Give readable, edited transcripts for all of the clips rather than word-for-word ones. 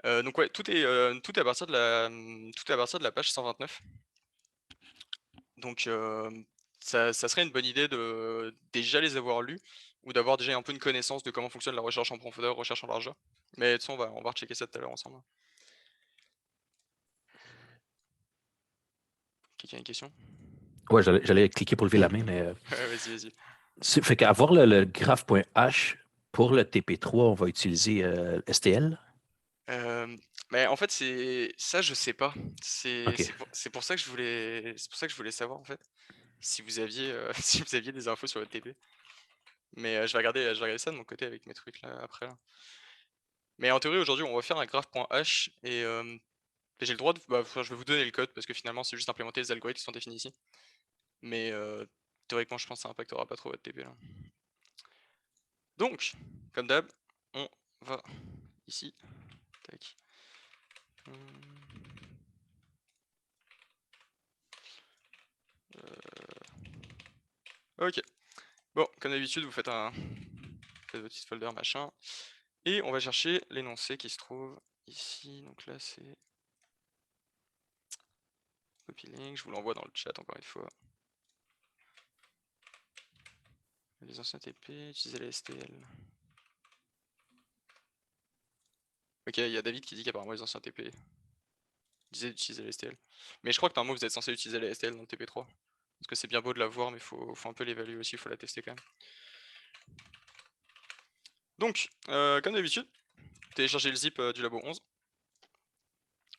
Donc ouais, tout est à partir de tout est à partir de la page 129. Donc ça serait une bonne idée de déjà les avoir lus ou d'avoir déjà un peu une connaissance de comment fonctionne la recherche en profondeur, recherche en largeur. Mais de toute façon, on va rechecker ça tout à l'heure ensemble. Quelqu'un a une question? Ouais, j'allais cliquer pour lever la main, mais Ouais, vas-y, vas-y. fait qu'avoir le graph.h pour le TP3, on va utiliser STL. Hem, mais en fait, c'est ça, je sais pas. OK. C'est pour ça que je voulais savoir, en fait, si vous aviez, si vous aviez des infos sur votre TP. Mais je vais regarder ça de mon côté avec mes trucs là, après là. Mais en théorie, aujourd'hui, on va faire un graph.h et j'ai le droit de enfin, je vais vous donner le code parce que finalement, c'est juste implémenter les algorithmes qui sont définis ici. Mais théoriquement, je pense que ça impactera pas trop votre TP là. Donc, comme d'hab, on va ici, tac. Mmh, OK. Bon, comme d'habitude, faites votre petit folder machin et on va chercher l'énoncé qui se trouve ici. Donc là, c'est copy link, je vous l'envoie dans le chat encore une fois. Les anciens TP, utiliser les STL. OK, il y a David qui dit qu'apparemment les anciens TP disaient d'utiliser les STL. Mais je crois que normalement vous êtes censé utiliser les STL dans le TP3. Parce que c'est bien beau de la voir, mais faut un peu l'évaluer aussi, il faut la tester quand même. Donc, comme d'habitude, téléchargez le zip du labo 11.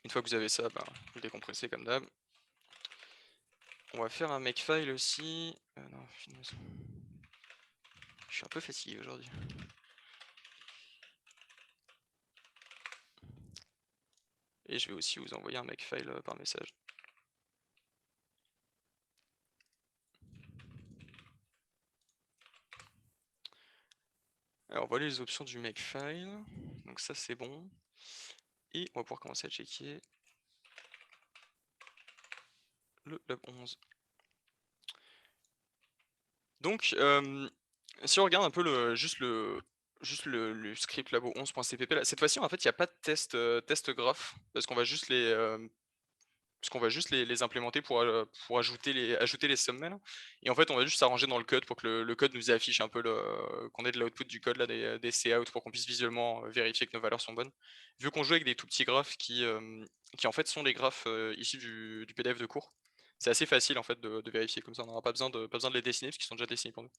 Une fois que vous avez ça, vous le décompressez comme d'hab. On va faire un makefile aussi. Non, finesse. Je suis un peu fatigué aujourd'hui. Et je vais aussi vous envoyer un makefile par message. Alors voilà les options du makefile. Donc ça c'est bon. Et on va pouvoir commencer à checker le lab 11. Donc si on regarde un peu le script labo 11.cpp là, cette fois-ci en fait il n'y a pas de test graph parce qu'on va juste les implémenter pour ajouter les sommets là. Et en fait, on va juste s'arranger dans le code pour que le code nous affiche un peu qu'on ait de l'output du code là, des cout pour qu'on puisse visuellement vérifier que nos valeurs sont bonnes. Vu qu'on joue avec des tout petits graphes qui en fait sont les graphes issus du PDF de cours, c'est assez facile en fait de vérifier comme ça, on n'aura pas besoin de les dessiner parce qu'ils sont déjà dessinés pour nous.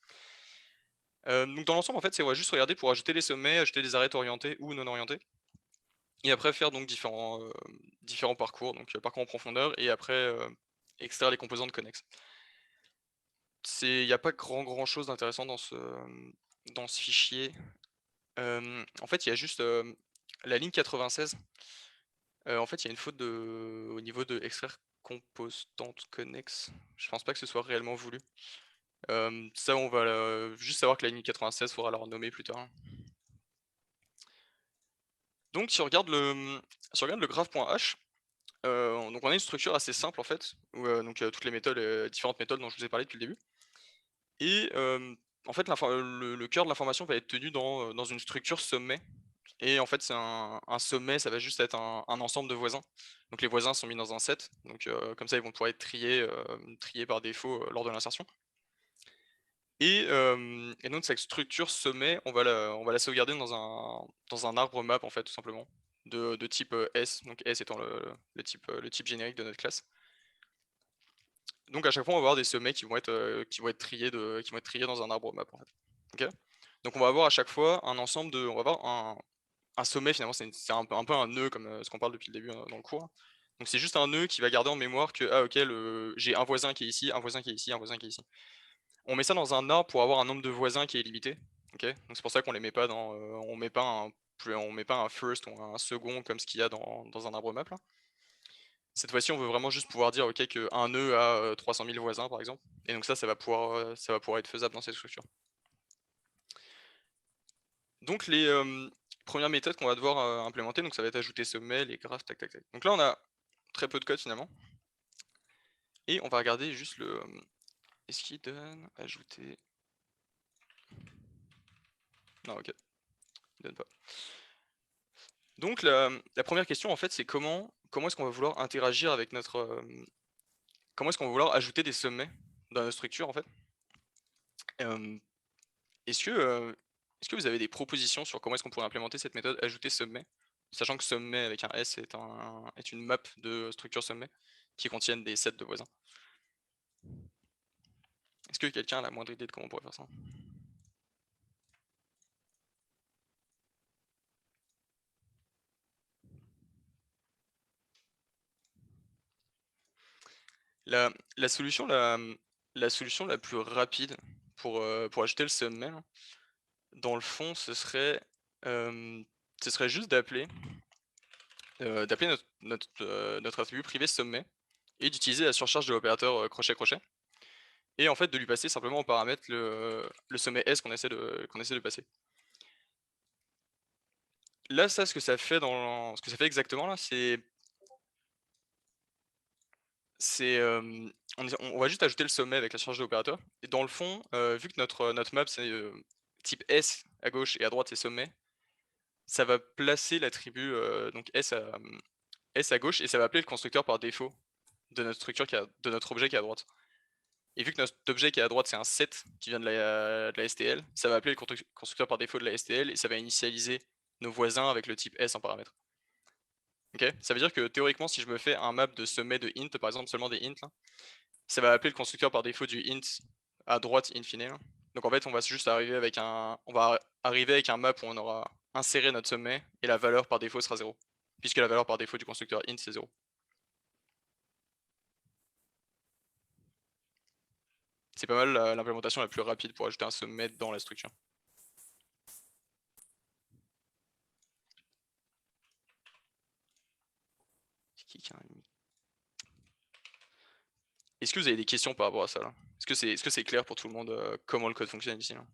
Donc dans l'ensemble en fait, c'est on va juste regarder pour ajouter les sommets, ajouter des arêtes orientées ou non orientées. Et après faire donc différents parcours, donc parcours en profondeur et après, extraire les composantes connexes. Il y a pas grand chose d'intéressant dans ce fichier. En fait, il y a juste, la ligne 96, en fait, il y a une faute au niveau de extraire composante connexe. Je pense pas que ce soit réellement voulu. Ça on va juste savoir que la ligne 96, faudra la renommer plus tard. Donc si on regarde le graph.h. Donc on a une structure assez simple en fait, où, toutes les méthodes, différentes méthodes dont je vous ai parlé depuis le début et en fait le cœur de l'information va être tenu dans une structure sommet et en fait c'est un sommet, ça va juste être un ensemble de voisins. Donc les voisins sont mis dans un set, donc comme ça ils vont pouvoir être triés par défaut, lors de l'insertion et donc cette structure sommet, on va la sauvegarder dans un arbre map en fait tout simplement, de type, S, donc S étant le type générique de notre classe. Donc à chaque fois, on va avoir des sommets qui vont être triés dans un arbre map en fait. OK? Donc on va avoir à chaque fois on va avoir un sommet finalement, c'est un peu un nœud comme, ce qu'on parle depuis le début, dans le cours. Donc c'est juste un nœud qui va garder en mémoire que, ah OK, j'ai un voisin qui est ici, un voisin qui est ici, un voisin qui est ici. On met ça dans un arbre pour avoir un nombre de voisins qui est limité. OK? Donc c'est pour ça qu'on les met pas on met pas un first ou un second comme ce qu'il y a dans un arbre map là. Cette fois-ci, on veut vraiment juste pouvoir dire, OK, qu'un nœud a, 300 000 voisins, par exemple et donc ça va pouvoir être faisable dans cette structure. Donc les, 1res méthodes qu'on va devoir, implémenter, donc ça va être ajouter sommet, les graphes, tac, tac, tac. Donc là, on a très peu de code finalement et on va regarder juste est-ce qu'il donne ajouter? Non, OK, il donne pas. Donc la première question en fait, c'est comment est-ce qu'on va vouloir interagir avec comment est-ce qu'on va vouloir ajouter des sommets dans notre structure en fait? Hem, est-ce que, heu, est-ce que vous avez des propositions sur comment est-ce qu'on pourrait implémenter cette méthode ajouter sommet? Sachant que sommet avec un S est une map de structure sommet qui contiennent des sets de voisins. Est-ce que quelqu'un a la moindre idée de comment on pourrait faire ça? La solution la solution la plus rapide pour ajouter le sommet là, dans le fond, hem, ce serait juste d'appeler notre attribut privé sommet et d'utiliser la surcharge de l'opérateur, crochet-crochet et en fait de lui passer simplement en paramètre le sommet S qu'on essaie de passer. Là, ça, ce que ça fait exactement là, on va juste ajouter le sommet avec la surcharge de l'opérateur et dans le fond, vu que notre map c'est, type S à gauche et à droite c'est sommet, ça va placer l'attribut, donc S à gauche et ça va appeler le constructeur par défaut de notre objet qui est à droite. Et vu que notre objet qui est à droite, c'est un set qui vient de la STL, ça va appeler le constructeur par défaut de la STL et ça va initialiser nos voisins avec le type S en paramètre. OK? Ça veut dire que théoriquement, si je me fais un map de sommet de int, par exemple seulement des int là, ça va appeler le constructeur par défaut du int à droite in fine là. Donc en fait, on va arriver avec un map où on aura inséré notre sommet et la valeur par défaut sera 0, puisque la valeur par défaut du constructeur int c'est 0. C'est pas mal l'implémentation la plus rapide pour ajouter un sommet dans la structure. C'est qui a un Est-ce que vous avez des questions par rapport à ça là? Est-ce que c'est clair pour tout le monde, comment le code fonctionne ici là?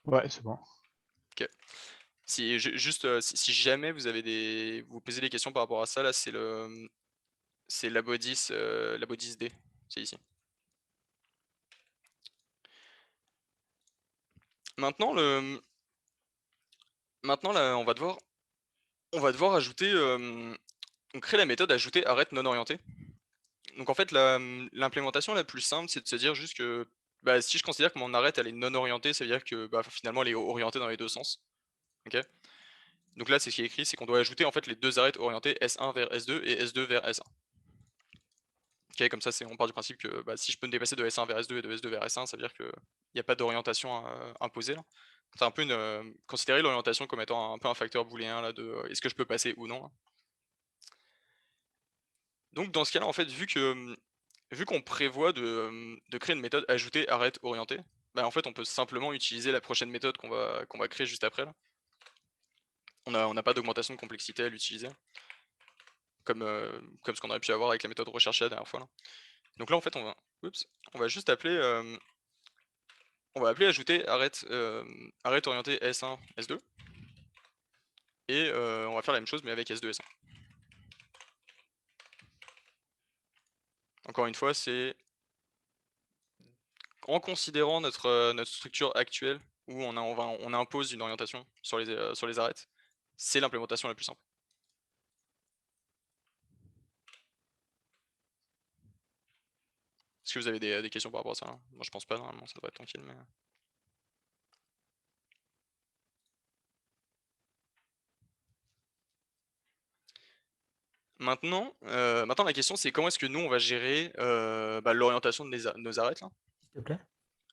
Ouais, c'est bon. OK. Si jamais vous vous posez des questions par rapport à ça là, c'est la bodice D, c'est ici. Maintenant maintenant là, on va devoir ajouter, on crée la méthode ajouter arrête non orienté. Donc en fait l'implémentation la plus simple, c'est de se dire juste que, bah, si je considère que mon arrête elle est non orientée, ça veut dire que, bah, finalement elle est orientée dans les 2 sens. OK? Donc là, c'est ce qui est écrit, c'est qu'on doit ajouter en fait les 2 arêtes orientées S1 vers S2 et S2 vers S1. OK, comme ça on part du principe que, bah, si je peux me déplacer de S1 vers S2 et de S2 vers S1, ça veut dire qu'il y a pas d'orientation, imposée là. C'est un peu considérer l'orientation comme étant un peu un facteur booléen là est-ce que je peux passer ou non là. Donc dans ce cas-là, en fait, vu qu'on prévoit de créer une méthode ajouter arrête orientée, bah, en fait, on peut simplement utiliser la prochaine méthode qu'on va créer juste après là. On n'a pas d'augmentation de complexité à l'utiliser, comme ce qu'on aurait pu avoir avec la méthode recherchée la dernière fois là. Donc là, en fait, on va juste on va appeler ajouter arrête orientée S1, S2 et on va faire la même chose mais avec S2, S1. Encore une fois, c'est en considérant notre structure actuelle où on impose une orientation sur les arêtes, c'est l'implémentation la plus simple. Est-ce que vous avez des questions par rapport à ça, là? Moi je pense pas, normalement ça devrait être tranquille, mais maintenant la question c'est comment est-ce que nous on va gérer, bah, l'orientation de nos arêtes là? S'il te plaît.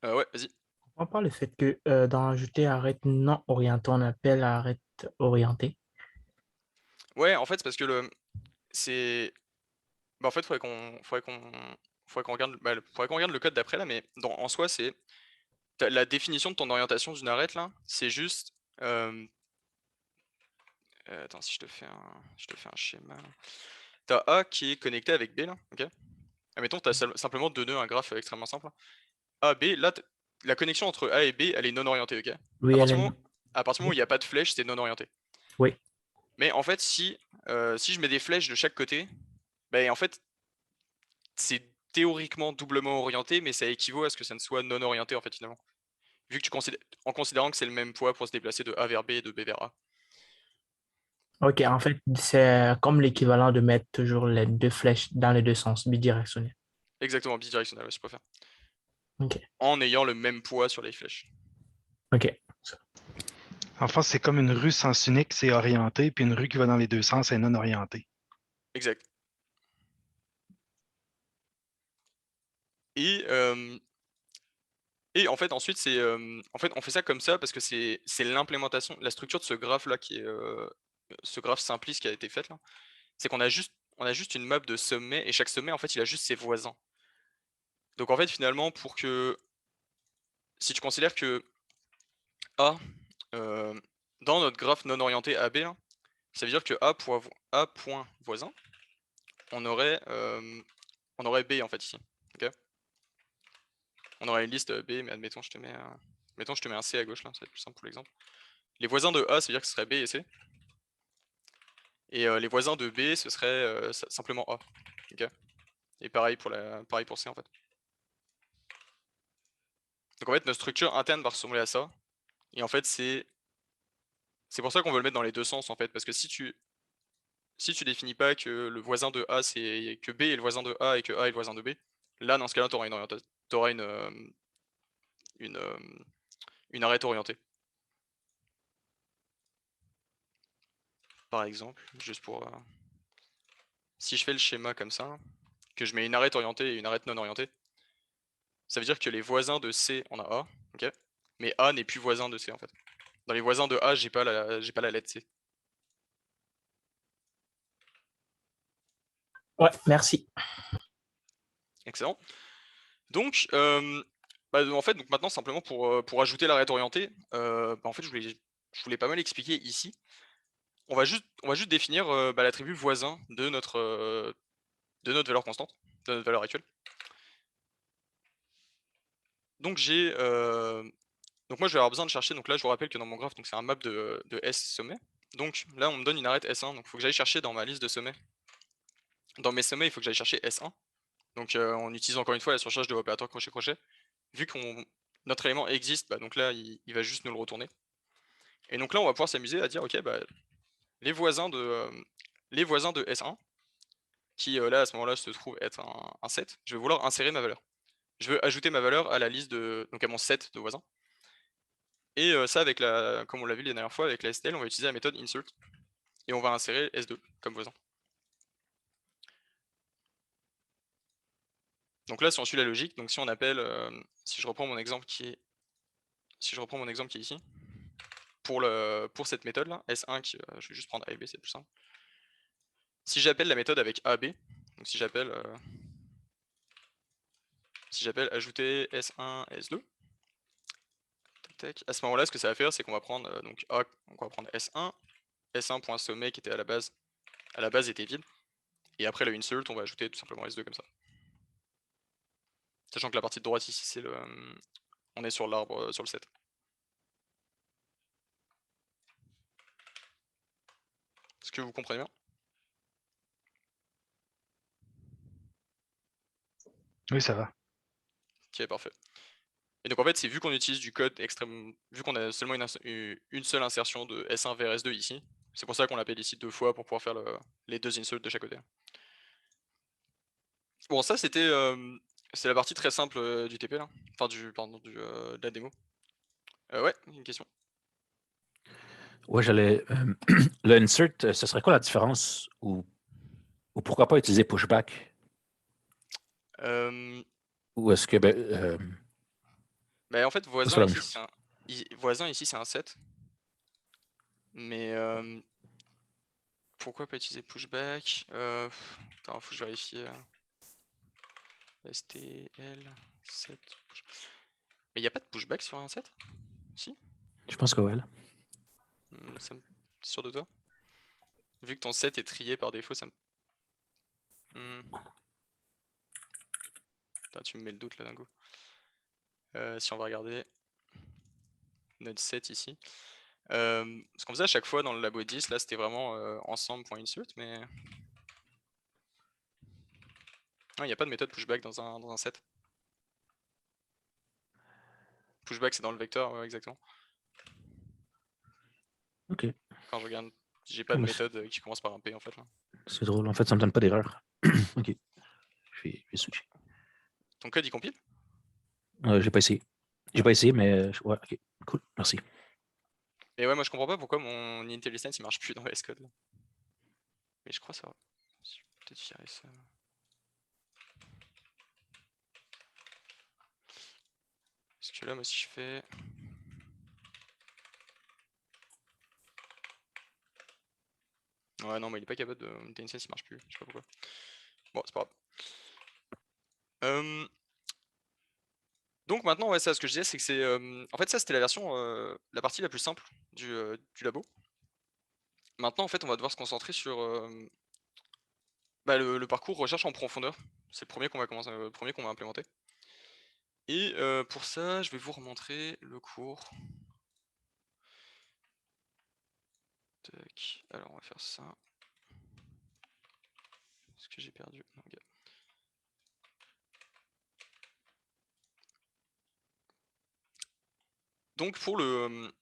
Ouais, vas-y. Je comprends pas le fait que dans ajouter arrête non orienté, on appelle arrête orienté. Ouais, en fait, c'est parce que c'est bah, en fait, faudrait qu'on regarde le code d'après là, mais en soi, la définition de ton orientation d'une arête là, c'est juste, hem, attends si je te fais un schéma là. Tu A qui est connecté avec B là, OK? Admettons tu as simplement 2 nœuds, un graphe extrêmement simple là. A, B, là la connexion entre A et B, elle est non orientée, OK? Oui, À elle partir est... du moment à partir du moment où Oui, il y a pas de flèche, c'est non orienté. oui, Mais en fait, si je mets des flèches de chaque côté, beh, en fait, c'est théoriquement doublement orienté, mais ça équivaut à ce que ça ne soit non orienté, en fait, finalement. Vu que en considérant que c'est le même poids pour se déplacer de A vers B et de B vers A. Ok, en fait, c'est comme l'équivalent de mettre toujours les deux flèches dans les deux sens, bidirectionnel. Exactement, bidirectionnel, ouais, si je préfère. Ok, En ayant le même poids sur les flèches. ok. En fait, c'est comme une rue sens unique, c'est orienté, puis une rue qui va dans les deux sens, c'est non orienté. Exact. Et, en fait, ensuite, en fait, on fait ça comme ça parce que c'est l'implémentation, la structure de ce graphe-là qui est ce graphe simpliste qui a été fait là. C'est qu'on a juste une map de sommet et chaque sommet, en fait, il a juste ses voisins. Donc en fait, finalement, si tu considères que A, dans notre graphe non orienté AB, là, ça veut dire que A point voisin, on aurait B en fait ici. Ok, on aurait une liste B, mais admettons je te mets un C à gauche là, ça va être plus simple pour l'exemple. Les voisins de A, ça veut dire que ce serait B et C. Et les voisins de B, ce serait simplement A. Ok, et pareil pour C en fait. Donc en fait, notre structure interne va ressembler à ça. Et en fait, c'est pour ça qu'on veut le mettre dans les deux sens en fait, parce que si tu définis pas que le voisin de A c'est que B est le voisin de A et que A est le voisin de B, là dans ce cas-là, t'auras une, euh, une arête orientée. Par exemple, juste pour si je fais le schéma comme ça, que je mets une arête orientée et une arête non orientée, ça veut dire que les voisins de C on a A, ok, mais A n'est plus voisin de C en fait. Dans les voisins de A, j'ai pas la lettre C. Ouais, merci. Excellent. Donc, en fait, donc maintenant simplement pour ajouter l'arête orientée, en fait, je voulais pas mal expliquer ici. On va juste définir l'attribut voisin de notre valeur constante, de notre valeur actuelle. Donc donc moi je vais avoir besoin de chercher. Donc là, je vous rappelle que dans mon graphe, donc c'est un map de S sommet. Donc là, on me donne une arête S1. Donc il faut que j'aille chercher dans ma liste de sommets. Dans mes sommets, il faut que j'aille chercher S1. Donc on utilise encore une fois la surcharge de l'opérateur crochet-crochet. Vu que notre élément existe, donc là, il va juste nous le retourner. Et donc là, on va pouvoir s'amuser à dire, ok, les voisins de S1, qui là à ce moment-là se trouve être un set, je vais vouloir insérer ma valeur. Je veux ajouter ma valeur à la liste donc à mon set de voisins. Et ça avec comme on l'a vu la dernière fois avec la STL, on va utiliser la méthode insert et on va insérer S2 comme voisin. Donc là, si on suit la logique, donc si on appelle, si je reprends mon exemple qui est ici, pour cette méthode là, S1 je vais juste prendre A et B, c'est plus simple. Si j'appelle la méthode avec AB, donc si j'appelle ajouter S1, S2, à ce moment-là, ce que ça va faire, c'est qu'on va prendre donc A, on va prendre S1, S1.sommet qui était à la base était vide, et après le insert, on va ajouter tout simplement S2 comme ça. Sachant que la partie de droite ici, c'est on est sur l'arbre, sur le set. Est-ce que vous comprenez bien? Oui, ça va. Ok, parfait. Et donc en fait, c'est vu qu'on utilise du code extrême, vu qu'on a seulement une seule insertion de S1 vers S2 ici, c'est pour ça qu'on l'appelle ici deux fois pour pouvoir faire les deux inserts de chaque côté. Bon, ça c'était c'est la partie très simple du TP là, enfin de la démo. Ouais, une question. Ouais, j'allais. Le insert, ce serait quoi la différence ou pourquoi pas utiliser pushback? Euh, Ou est-ce que. En fait, c'est la même chose. voisin ici c'est un set, mais pourquoi pas utiliser pushback? Attends, faut que je vérifie. STL 7. Mais il n'y a pas de pushback sur un set? Si? Je pense que ouais. Là. Sûr de toi? Vu que ton set est trié par défaut, ça me. Putain, tu me mets le doute là d'un coup. Si on va regarder notre set ici. Ce qu'on faisait à chaque fois dans le labo 10, là c'était vraiment ensemble.insert, mais. Non, il n'y a pas de méthode pushback dans un set. Pushback, c'est dans le vecteur, ouais, exactement. OK. Quand je regarde, j'ai pas de mais méthode qui commence par un P en fait. Là. c'est drôle. En fait, ça me donne pas d'erreur. OK. Je vais switcher. Ton code, il compile? J'ai pas essayé. J'ai pas essayé, mais ouais, OK. Cool. Merci. Et ouais, moi je comprends pas pourquoi mon IntelliSense il marche plus dans VS Code. Là. Mais je crois ça va. Je vais peut-être virer ça. Parce que là, moi si je fais. Ouais, non, mais il est pas capable de. IntelliSense il marche plus. Je sais pas pourquoi. Bon, c'est pas grave. Donc maintenant, ouais, ça, ce que je disais, c'est que c'est. En fait, ça, c'était la version. La partie la plus simple du labo. Maintenant, en fait, on va devoir se concentrer sur le parcours recherche en profondeur. C'est le premier qu'on va commencer, le premier qu'on va implémenter. Et pour ça, je vais vous remontrer le cours. Tac. Alors, on va faire ça. Est-ce que j'ai perdu? Non, gars. Donc pour le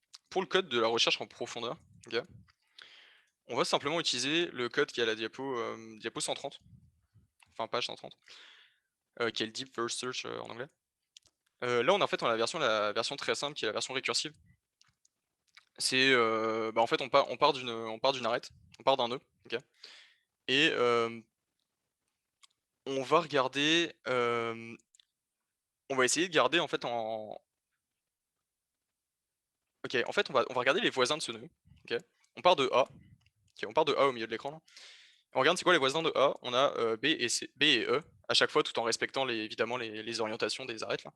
code de la recherche en profondeur, ok, on va simplement utiliser le code qui est à la diapo 130, enfin page 130, qui est le Deep First Search en anglais. Là on a la version très simple qui est la version récursive. C'est en fait on part d'une arête, on part d'un nœud, ok, et on va regarder, on va essayer de garder en fait ok, en fait on va regarder les voisins de ce nœud, ok. On part de A, ok, on part de A au milieu de l'écran là. On regarde c'est quoi les voisins de A, on a B et E à chaque fois tout en respectant évidemment les orientations des arêtes là.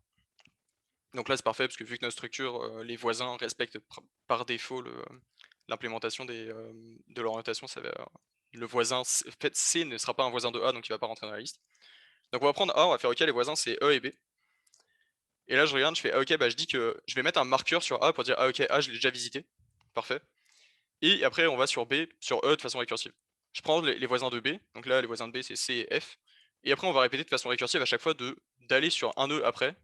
Donc là c'est parfait parce que vu que notre structure, les voisins respectent par défaut l'implémentation de l'orientation, le voisin en fait, C ne sera pas un voisin de A donc il va pas rentrer dans la liste. Donc on va prendre A, on va faire ok les voisins c'est E et B. Et là je regarde, je fais ah, ok bah je dis que je vais mettre un marqueur sur A pour dire ah ok A je l'ai déjà visité. Parfait. Et après on va sur B, sur E de façon récursive. Je prends les voisins de B, donc là les voisins de B c'est C et F. Et après on va répéter de façon récursive à chaque fois d'aller sur un nœud après,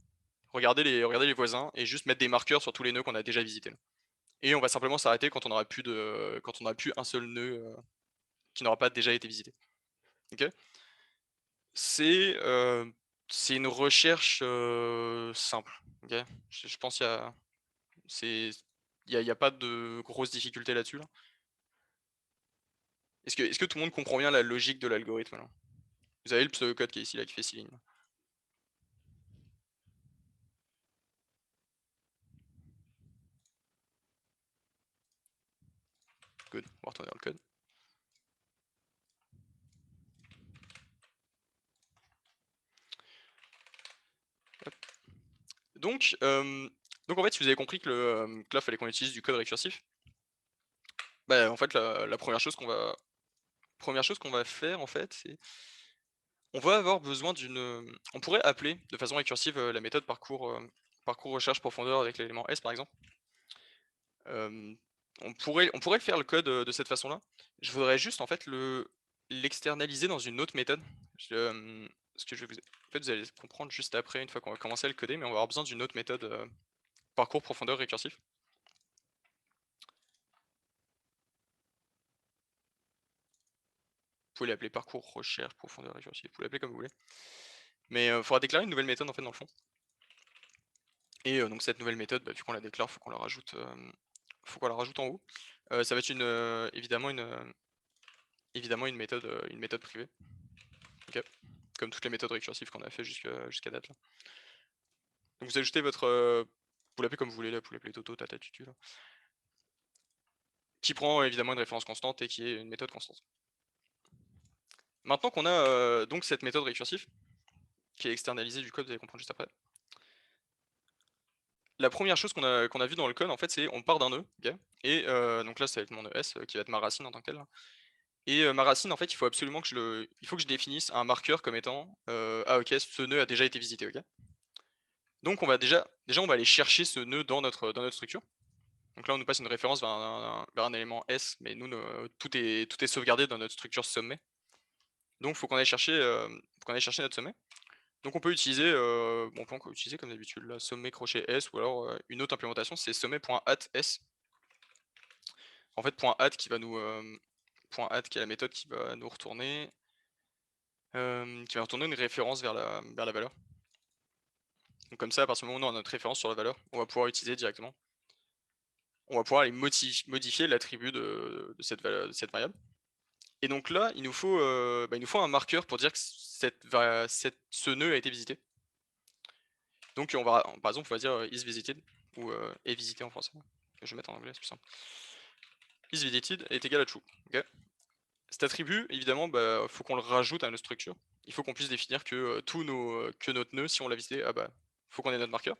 regarder les voisins et juste mettre des marqueurs sur tous les nœuds qu'on a déjà visités. Et on va simplement s'arrêter quand on aura plus un seul nœud qui n'aura pas déjà été visité. Ok. C'est une recherche simple. Ok. Je pense qu'il y a pas de grosses difficultés là-dessus. Là. Est-ce que tout le monde comprend bien la logique de l'algorithme là? Vous avez le pseudocode qui est ici là, qui fait 6 lignes. Good, on va retourner dans le code. Hop. Donc en fait, si vous avez compris que là, fallait qu'on utilise du code récursif, bah, en fait, la première chose qu'on va faire, en fait, c'est on va avoir besoin on pourrait appeler de façon récursive la méthode parcours recherche profondeur avec l'élément S, par exemple. On pourrait le faire le code de cette façon-là. Je voudrais juste en fait l'externaliser dans une autre méthode. Ce que en fait, vous allez comprendre juste après, une fois qu'on va commencer à le coder, mais on va avoir besoin d'une autre méthode parcours profondeur récursif. Vous pouvez l'appeler parcours recherche profondeur récursif, vous pouvez l'appeler comme vous voulez. Mais il faudra déclarer une nouvelle méthode en fait dans le fond. Et donc cette nouvelle méthode, vu qu'on la déclare, faut qu'on la rajoute en haut. Ça va être évidemment une méthode privée. Ok. Comme toutes les méthodes récursives qu'on a fait jusqu'à date là. Donc vous ajoutez vous l'appelez comme vous voulez là, vous l'appelez Toto, Tata, Tutu là. Qui prend évidemment une référence constante et qui est une méthode constante. Maintenant qu'on a donc cette méthode récursive, qui est externalisée du code, vous allez comprendre juste après. La première chose qu'on a vu dans le code en fait c'est on part d'un nœud, ok, et donc là ça va être mon nœud S qui va être ma racine en tant que telle. Et ma racine en fait il faut absolument que je définisse un marqueur comme étant ah ok ce nœud a déjà été visité, ok. Donc on va déjà on va aller chercher ce nœud dans notre structure. Donc là on nous passe une référence vers un élément S, mais nous tout est sauvegardé dans notre structure sommet. Donc faut qu'on aille chercher notre sommet. Donc on peut utiliser, bon, on peut utiliser comme d'habitude là, sommet crochet S ou alors une autre implémentation, c'est sommet.at_s. En fait, .at qui va nous .at qui est la méthode qui va nous retourner, qui va retourner une référence vers la valeur. Donc comme ça, à partir du moment où on a notre référence sur la valeur, on va pouvoir utiliser directement. On va pouvoir aller modifier l'attribut de cette variable. Et donc là, il nous faut un marqueur pour dire que ce nœud a été visité. Donc on va, par exemple, on va dire is visited ou est visité en français. Je vais mettre en anglais, c'est plus simple. Is visited est égal à true. ok. Cet attribut, évidemment, faut qu'on le rajoute à notre structure. Il faut qu'on puisse définir que que notre nœud, si on l'a visité, faut qu'on ait notre marqueur.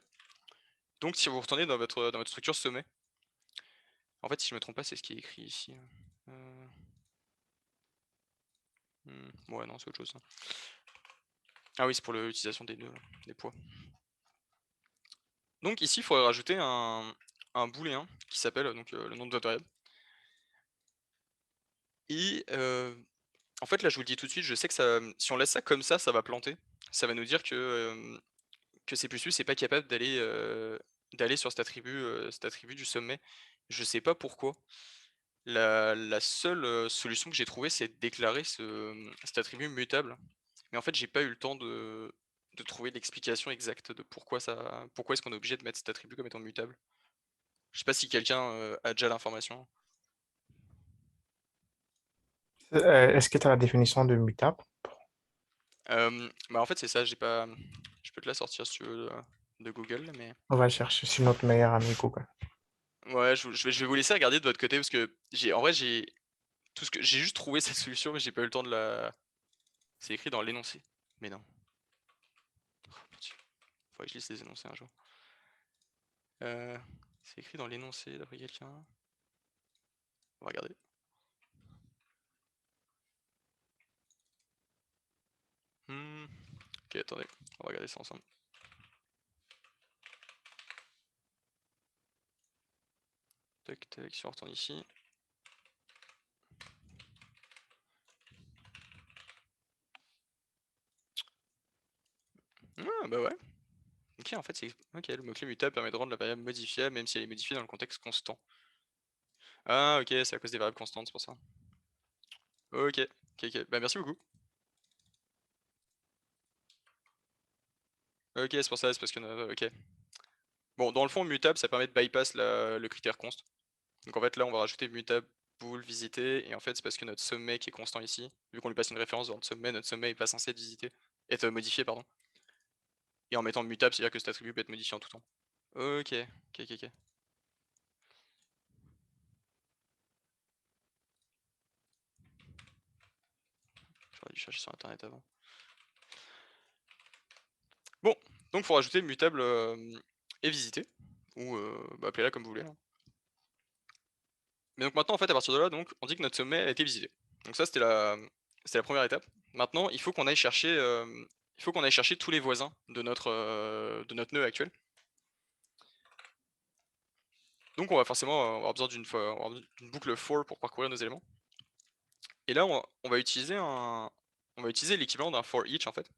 Donc si vous retournez dans votre structure sommet, en fait, si je me trompe pas, c'est ce qui est écrit ici. Ouais, non, c'est autre chose. Ça. Ah oui, c'est pour l'utilisation des nœuds, des poids. Donc ici, il faudrait rajouter un booléen qui s'appelle donc le nom de votre variable. Et en fait, là, je vous le dis tout de suite, je sais que ça, si on laisse ça comme ça va planter. Ça va nous dire que C++ n'est pas capable d'aller sur cet attribut du sommet. Je sais pas pourquoi. La seule solution que j'ai trouvée, c'est de déclarer cet attribut mutable. Mais en fait, j'ai pas eu le temps de trouver l'explication exacte de pourquoi est-ce qu'on est obligé de mettre cet attribut comme étant mutable. Je sais pas si quelqu'un a déjà l'information. Est-ce que tu as la définition de mutable? En fait, c'est ça, j'ai pas. Je peux te la sortir si tu veux de Google, mais. On va chercher sur notre meilleur ami Google. Ouais, je vais vous laisser regarder de votre côté parce que en vrai, j'ai juste trouvé cette solution, mais j'ai pas eu le temps de la. C'est écrit dans l'énoncé. Mais non. Oh, mon Dieu. Faudrait que je lise les énoncés un jour. C'est écrit dans l'énoncé d'après quelqu'un. On va regarder. Ok, attendez, on va regarder ça ensemble. Tac, tac, si on retourne ici. Ah bah ouais. Ok, en fait, c'est. Ok, le mot-clé mutable permet de rendre la variable modifiable même si elle est modifiée dans le contexte constant. Ah ok, c'est à cause des variables constantes, c'est pour ça. Ok, ok. Bah merci beaucoup. Ok, c'est pour ça, c'est parce que. Ok. Bon, dans le fond, mutable, ça permet de bypass le critère const. Donc en fait, là, on va rajouter mutable bool visité, et en fait, c'est parce que notre sommet qui est constant ici, vu qu'on lui passe une référence dans notre sommet est pas censé être visité, être modifié, pardon. Et en mettant mutable, c'est-à-dire que cet attribut peut être modifié en tout temps. Ok, ok. J'aurais dû chercher sur internet avant. Bon, donc il faut rajouter mutable et visité, ou appelez-la comme vous voulez. Hein. Mais donc maintenant, en fait, à partir de là, donc, on dit que notre sommet a été visité. Donc ça, c'était la première étape. Maintenant, il faut qu'on aille chercher, tous les voisins de notre nœud actuel. Donc on va forcément avoir besoin d'une boucle for pour parcourir nos éléments. Et là, on va utiliser l'équivalent d'un for each en fait.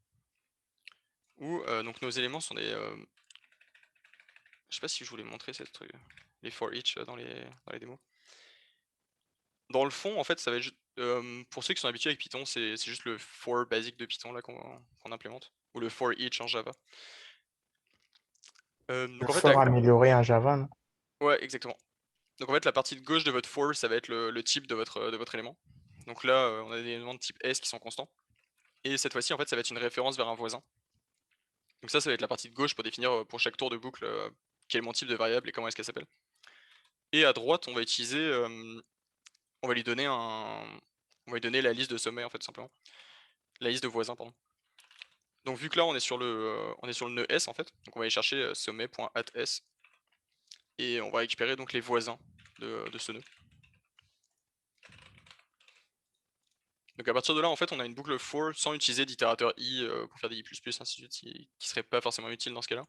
Où donc nos éléments sont des. Je sais pas si je voulais montrer cette truc, les for each dans les démos. Dans le fond, en fait, ça va être juste, pour ceux qui sont habitués avec Python, c'est juste le for basique de Python là qu'on implémente, ou le for each en Java. Donc Il en fait, faut améliorer en Java, non? ouais, exactement. Donc en fait, la partie de gauche de votre for, ça va être le type de votre élément. Donc là, on a des éléments de type S qui sont constants. Et cette fois-ci, en fait, ça va être une référence vers un voisin. Donc ça va être la partie de gauche pour définir pour chaque tour de boucle quel est mon type de variable et comment est-ce qu'elle s'appelle. Et à droite, on va utiliser, on va lui donner la liste de sommets en fait simplement, la liste de voisins pardon. Donc vu que là on est sur le nœud S en fait, donc on va aller chercher sommet.at_s et on va récupérer donc les voisins de ce nœud. Donc à partir de là en fait on a une boucle for sans utiliser d'itérateur i pour faire des i++ ainsi de suite qui serait pas forcément utile dans ce cas-là.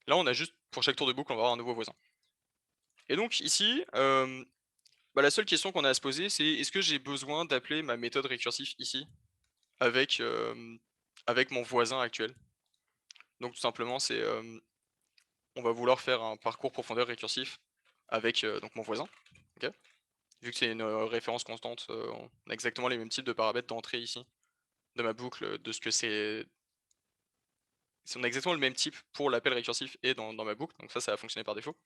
Là on a juste pour chaque tour de boucle on va avoir un nouveau voisin. Et donc ici la seule question qu'on a à se poser c'est est-ce que j'ai besoin d'appeler ma méthode récursive ici avec avec mon voisin actuel. Donc tout simplement, c'est on va vouloir faire un parcours profondeur récursif avec donc mon voisin. Ok. Vu que c'est une référence constante, on a exactement les mêmes types de paramètres d'entrée ici, de ma boucle, de ce que c'est. On a exactement le même type pour l'appel récursif et dans ma boucle, donc ça va fonctionner par défaut.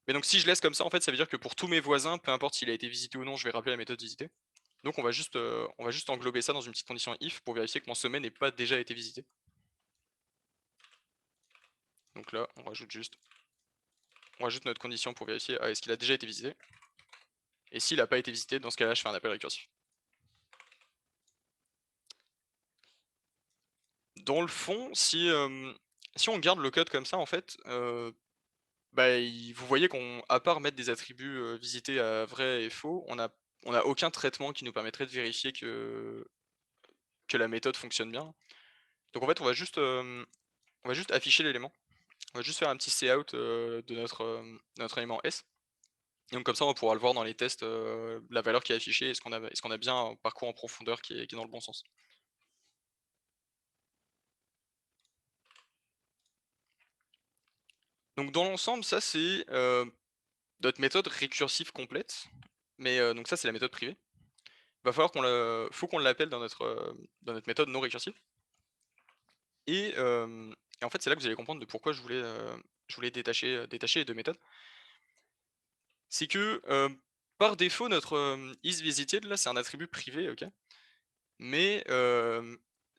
Mais donc si je laisse comme ça, en fait, ça veut dire que pour tous mes voisins, peu importe s'il a été visité ou non, je vais rappeler la méthode visiter. Donc on va juste englober ça dans une petite condition if pour vérifier que mon sommet n'ait pas déjà été visité. Donc là, on rajoute notre condition pour vérifier est-ce qu'il a déjà été visité. Et s'il n'a pas été visité, dans ce cas-là, je fais un appel récursif. Dans le fond, si on garde le code comme ça, en fait, vous voyez qu'à part mettre des attributs visités à vrai et faux, on a aucun traitement qui nous permettrait de vérifier que la méthode fonctionne bien. Donc en fait, on va juste afficher l'élément. On va juste faire un petit cout de notre élément S. Et donc comme ça, on pourra le voir dans les tests, la valeur qui est affichée, est-ce qu'on a bien un parcours en profondeur qui est dans le bon sens. Donc dans l'ensemble, ça c'est notre méthode récursive complète. Mais donc ça c'est la méthode privée. Faut qu'on l'appelle dans notre méthode non récursive. Et en fait, c'est là que vous allez comprendre de pourquoi je voulais détacher les deux méthodes. C'est que par défaut, notre isVisited là, c'est un attribut privé, ok. Mais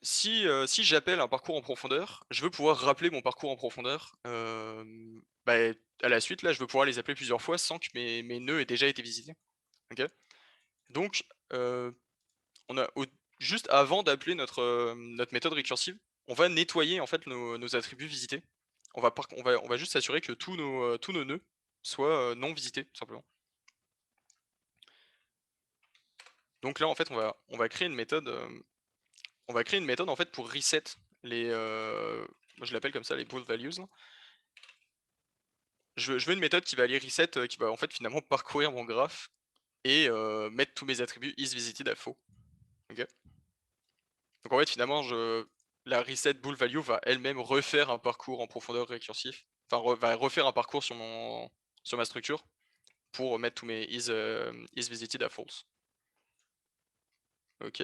si j'appelle un parcours en profondeur, je veux pouvoir rappeler mon parcours en profondeur. À la suite, là, je veux pouvoir les appeler plusieurs fois sans que mes nœuds aient déjà été visités. Ok. Donc, juste avant d'appeler notre méthode récursive, on va nettoyer en fait nos attributs visités. On va juste s'assurer que tous nos nœuds soient non visités, tout simplement. Donc là, en fait, on va créer une méthode. On va créer une méthode en fait pour reset les. Moi, je l'appelle comme ça les bool values. Je veux une méthode qui va aller reset, qui va en fait finalement parcourir mon graphe et mettre tous mes attributs isVisited à faux. Ok. Donc en fait, finalement, la reset bool value va elle-même refaire un parcours en profondeur récursif. Enfin, va refaire un parcours sur ma structure pour mettre tous mes isVisited à false. Ok.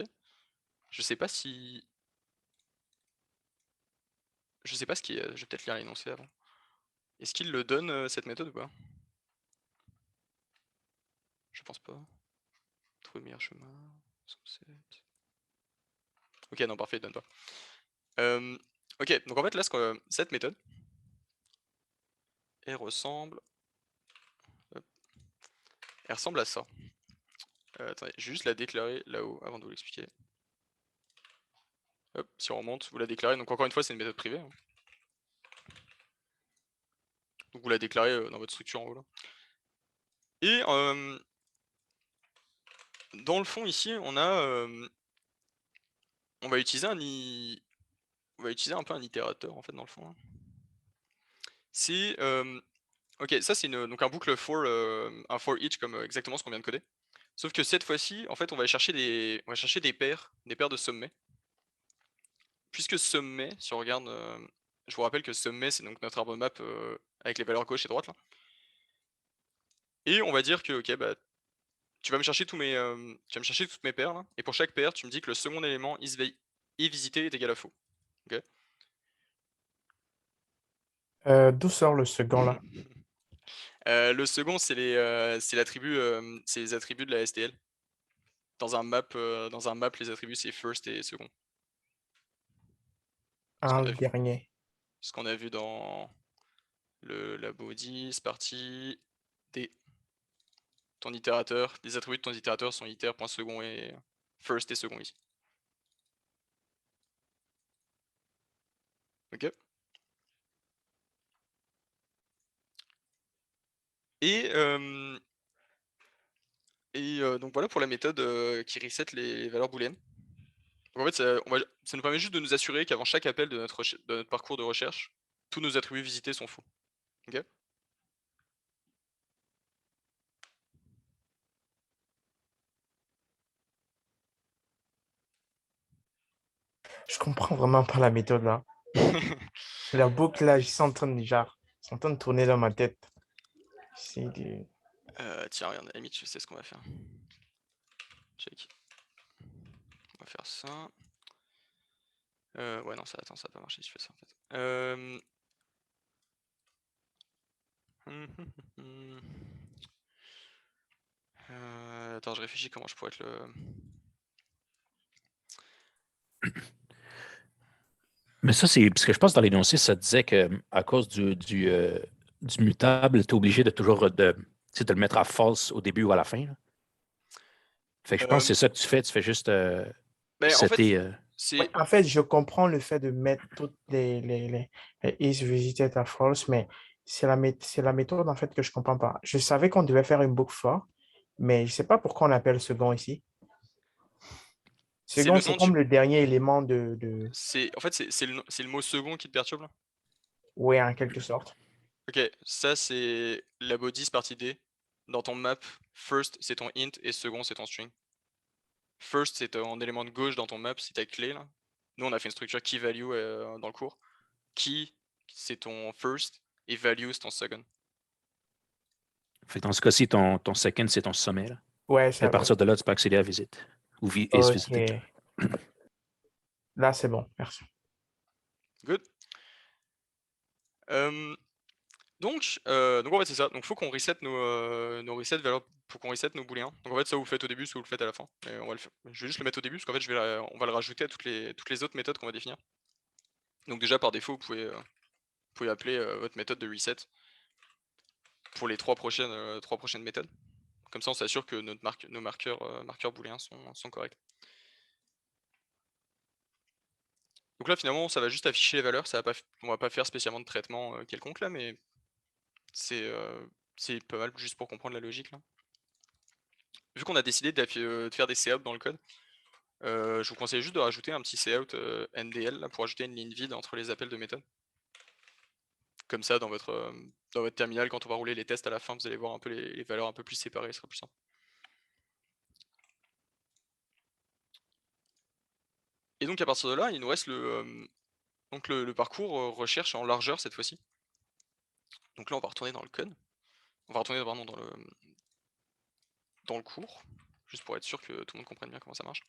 Je sais pas si. Je sais pas ce qui est. Je vais peut-être lire l'énoncé avant. Est-ce qu'il le donne cette méthode ou pas? Je pense pas. Trouver le meilleur chemin. Subset. Ok, non, parfait, il donne pas. Ok, donc en fait, là, cette méthode, elle ressemble. Hop. Elle ressemble à ça. Attendez, je vais juste la déclarer là-haut avant de vous l'expliquer. Hop, si on remonte, vous la déclarez. Donc encore une fois, c'est une méthode privée. Hein. Donc vous la déclarez dans votre structure en haut là. Et dans le fond ici, on va utiliser on va utiliser un peu un itérateur en fait dans le fond. Hein. C'est ok, ça c'est donc un boucle for un for each comme exactement ce qu'on vient de coder. Sauf que cette fois-ci, en fait, on va chercher des paires de sommets. Puisque sommet, si on regarde, je vous rappelle que sommet c'est donc notre arbre map avec les valeurs gauche et droite là. Et on va dire que ok bah tu vas me chercher toutes mes paires là, et pour chaque paire, tu me dis que le second élément isVisité est égal à faux. Ok. D'où sort le second là? Le second c'est c'est les attributs de la STL. Dans un map, les attributs c'est first et second. Le dernier. Ce qu'on a vu dans la body, c'est parti. D. Ton itérateur, les attributs de ton itérateur sont iter.second et first et second ici. Ok. Et donc voilà pour la méthode qui reset les valeurs booléennes. Donc en fait, ça nous permet juste de nous assurer qu'avant chaque appel de notre parcours de recherche, tous nos attributs visités sont faux. Ok. Je comprends vraiment pas la méthode là. La boucle là, ils sont en train de, genre, ils sont en train de tourner dans ma tête. C'est du... Tiens, regarde, à la limite, je sais ce qu'on va faire. Check. On va faire ça. Ouais, non, ça, attends, ça va pas marcher si je fais ça en fait. Attends, je réfléchis comment je pourrais être le. Mais ça, c'est parce que je pense que dans l'énoncé, ça disait que à cause du mutable, tu es obligé de toujours tu sais, de le mettre à false au début ou à la fin, là. Fait que je pense que c'est ça que tu fais. Tu fais juste Ben, en fait, setter. Oui, c'est. en fait, je comprends le fait de mettre toutes les is visited à false, mais c'est la méthode en fait que je comprends pas. Je savais qu'on devait faire une boucle for, mais je sais pas pourquoi on appelle second ici. C'est Second, le c'est nom du. comme le dernier élément En fait, c'est le mot second qui te perturbe là. Oui, en quelque sorte. Ok, ça c'est la bodies partie D. Dans ton map, first c'est ton int et second c'est ton string. First c'est ton élément de gauche dans ton map, c'est ta clé là. Nous on a fait une structure key value dans le cours. Key c'est ton first et value c'est ton second. Fait que dans ce cas-ci, ton second, c'est ton sommet, là. Ouais, Et à ça, ouais. partir de là, tu peux accéder à visite. Ou is visited. Ok. Là, c'est bon. Merci. Good. Donc en fait c'est ça. Donc faut qu'on reset nos reset valeurs, faut qu'on reset nos booléens. Donc en fait ça vous le faites au début, ça vous le faites à la fin. Et on va le faire. Je vais juste le mettre au début parce qu'en fait on va le rajouter à toutes les autres méthodes qu'on va définir. Donc déjà par défaut vous pouvez appeler votre méthode de reset pour les trois prochaines méthodes. Comme ça on s'assure que nos marqueurs booléens sont corrects. Donc là finalement ça va juste afficher les valeurs, on va pas faire spécialement de traitement quelconque là, mais c'est pas mal juste pour comprendre la logique là. Vu qu'on a décidé de faire des cout dans le code, je vous conseille juste de rajouter un petit cout NDL là, pour ajouter une ligne vide entre les appels de méthode. Comme ça dans votre terminal, quand on va rouler les tests à la fin, vous allez voir un peu les valeurs un peu plus séparées, ce sera plus simple. Et donc à partir de là, il nous reste le parcours recherche en largeur cette fois-ci. Donc là on va retourner dans le code. On va retourner vraiment dans le cours, juste pour être sûr que tout le monde comprenne bien comment ça marche.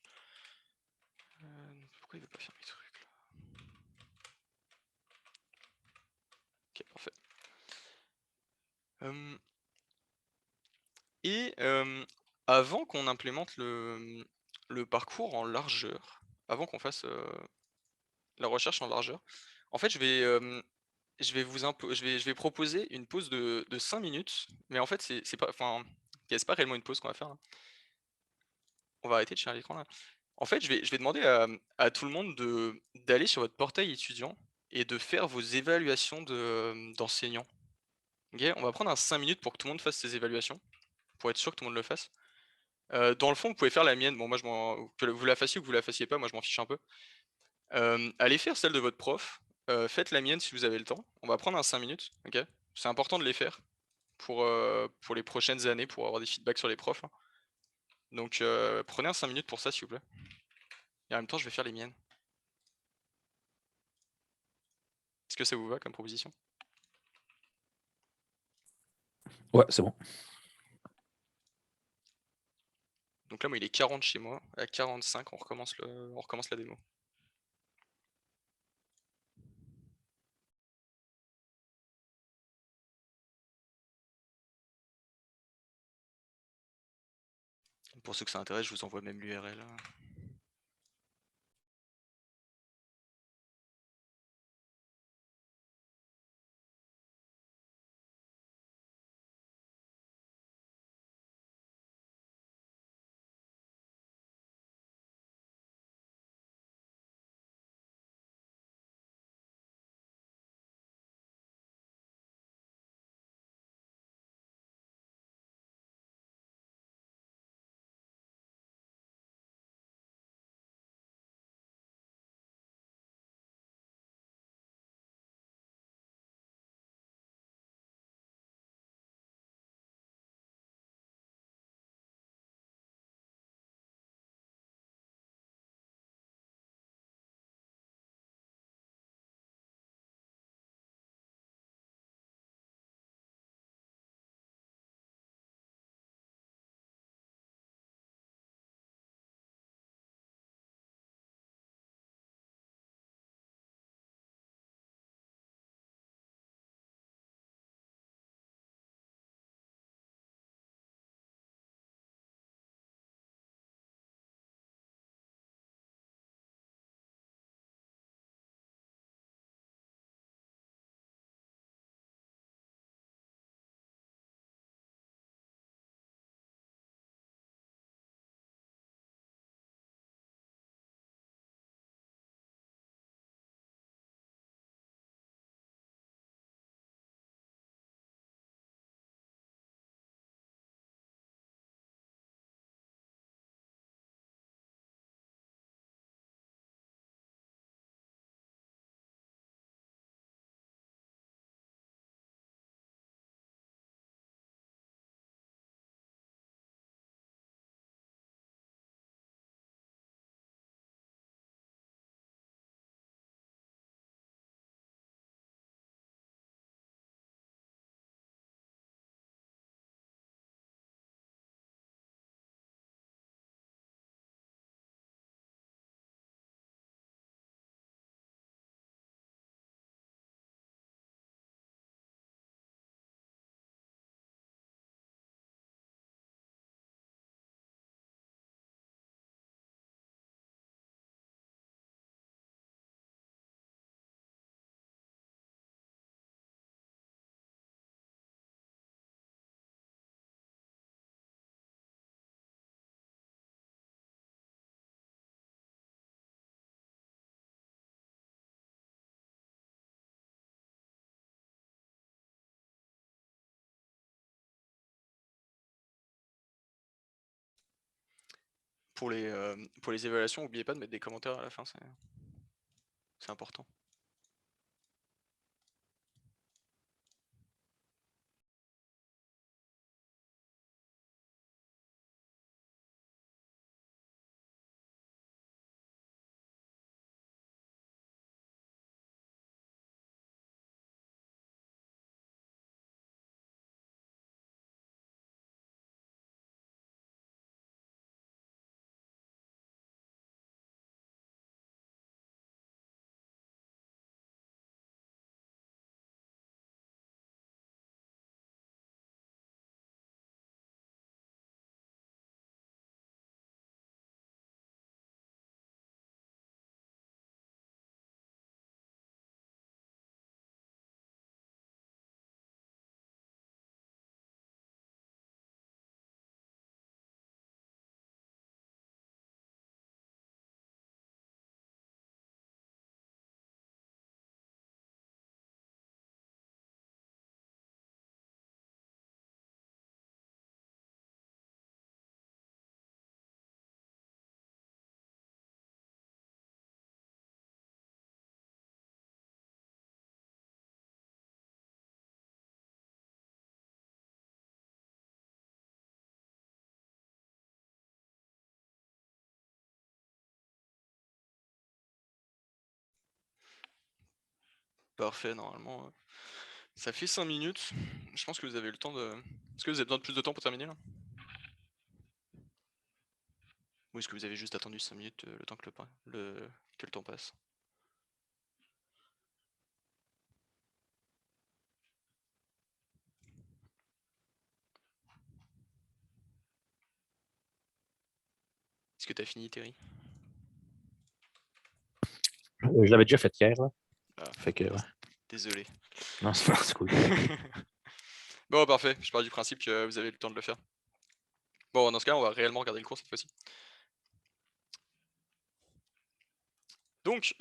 Pourquoi il veut pas faire mes trucs là? Ok, parfait. Et avant qu'on implémente le parcours en largeur, avant qu'on fasse la recherche en largeur, en fait je vais proposer une pause de 5 minutes, mais en fait c'est pas, enfin, c'est pas réellement une pause qu'on va faire là. On va arrêter de share l'écran là. En fait je vais demander à tout le monde d'aller sur votre portail étudiant et de faire vos évaluations d'enseignants. Ok, on va prendre un 5 minutes pour que tout le monde fasse ses évaluations, pour être sûr que tout le monde le fasse. Dans le fond, vous pouvez faire la mienne. Bon, moi, que vous la fassiez ou que vous la fassiez pas, moi, je m'en fiche un peu. Allez faire celle de votre prof. Faites la mienne si vous avez le temps. On va prendre un 5 minutes, ok? C'est important de les faire pour les prochaines années, pour avoir des feedbacks sur les profs, hein. Donc, prenez un 5 minutes pour ça, s'il vous plaît. Et en même temps, je vais faire les miennes. Est-ce que ça vous va comme proposition? Ouais, c'est bon. Donc là, moi, il est 40 chez moi. À 45, on recommence la démo. Pour ceux que ça intéresse, je vous envoie même l'URL. pour les évaluations, n'oubliez pas de mettre des commentaires à la fin, c'est important. Parfait, normalement. Ça fait 5 minutes. Je pense que vous avez eu le temps de. Est-ce que vous avez besoin de plus de temps pour terminer là? Ou est-ce que vous avez juste attendu 5 minutes le temps que le temps passe? Est-ce que t'as fini, Terry? Je l'avais déjà fait hier, là. Ah, Fait que, ouais. désolé. Non, c'est cool. Bon, parfait. Je pars du principe que vous avez eu le temps de le faire. Bon, dans ce cas, on va réellement regarder le cours cette fois-ci. Donc,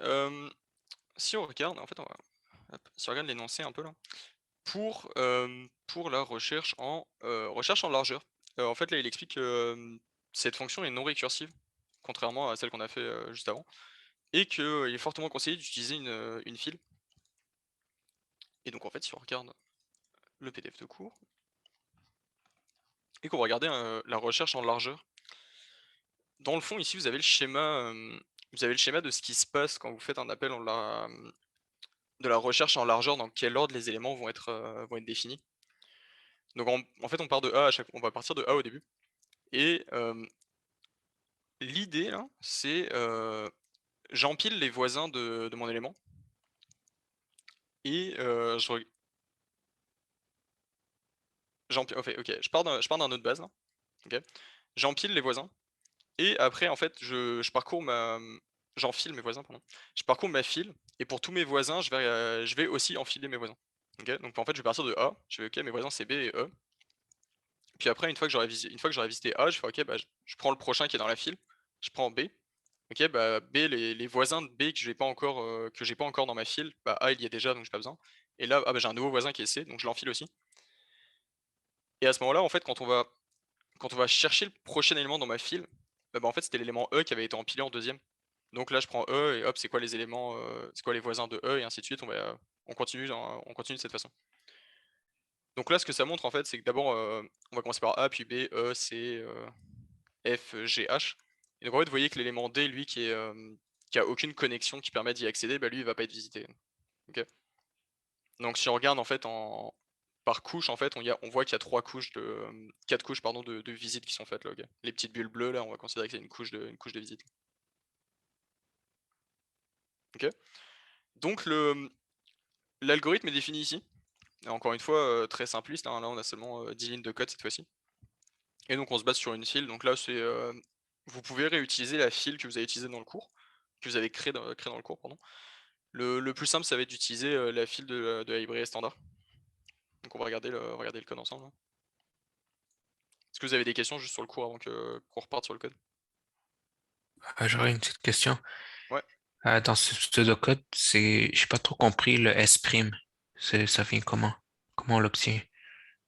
si on regarde, en fait, si on regarde l'énoncé un peu là, pour la recherche en largeur. En fait, là, il explique que cette fonction est non récursive, contrairement à celle qu'on a fait juste avant, et qu'il est fortement conseillé d'utiliser une file. Et donc, en fait, si on regarde le PDF de cours, et qu'on va regarder la recherche en largeur, dans le fond, ici, vous avez le schéma de ce qui se passe quand vous faites un appel de la recherche en largeur, dans quel ordre les éléments vont être définis. Donc en fait, on part de A on va partir de A au début. Et l'idée là, c'est j'empile les voisins de mon élément. Et ok, je pars d'un autre base là. Ok. J'empile les voisins. Et après, en fait, je parcours j'enfile mes voisins, pardon. Je parcours ma file. Et pour tous mes voisins, je vais aussi enfiler mes voisins. Ok. Donc en fait, je vais partir de A. Je vais ok, mes voisins c'est B et E. Puis après, une fois que j'aurai visité A, je fais ok, bah, je prends le prochain qui est dans la file. Je prends B. Ok, bah B, les voisins de B que j'ai pas encore dans ma file, bah A il y est déjà donc j'ai pas besoin. Et là, bah, j'ai un nouveau voisin qui est C, donc je l'enfile aussi. Et à ce moment-là, en fait, quand on va chercher le prochain élément dans ma file, bah, en fait c'était l'élément E qui avait été empilé en deuxième. Donc là je prends E et hop, c'est quoi les éléments, c'est quoi les voisins de E et ainsi de suite, on continue de cette façon. Donc là ce que ça montre en fait, c'est que d'abord on va commencer par A, puis B, E, C, F, G, H. Et donc en fait, vous voyez que l'élément D, lui, qui a aucune connexion qui permet d'y accéder, bah lui, il va pas être visité. Ok. Donc si on regarde en fait par couche, en fait, on voit qu'il y a 4 couches pardon, de visites qui sont faites là. Ok. Les petites bulles bleues là, on va considérer que c'est une couche de visite. Ok. Donc l'algorithme est défini ici. Et encore une fois, très simpliste. Hein, là, on a seulement 10 lignes de code cette fois-ci. Et donc on se base sur une file. Donc là, vous pouvez réutiliser la file que vous avez utilisée dans le cours, que vous avez créée dans le cours, pardon. Le plus simple, ça va être d'utiliser la file de la librairie standard. Donc on va regarder le code ensemble. Hein. Est-ce que vous avez des questions juste sur le cours avant qu'on reparte sur le code? J'aurais une petite question. Ouais. Dans ce pseudocode, j'ai pas trop compris le S'. Ça vient comment? Comment on l'obtient?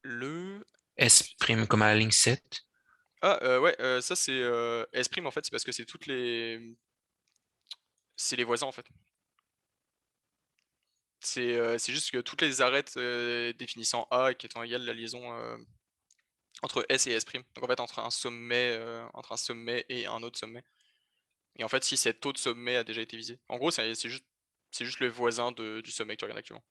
Le S' comme à la ligne 7. Ah, ouais, ça c'est, S' en fait, c'est parce que c'est les voisins en fait. C'est juste que toutes les arêtes, définissant A et qui étant égales la liaison, entre S et S'. Donc en fait entre un sommet et un autre sommet. Et en fait, si cet autre sommet a déjà été visé. En gros, c'est juste le voisin du sommet que tu regardes actuellement.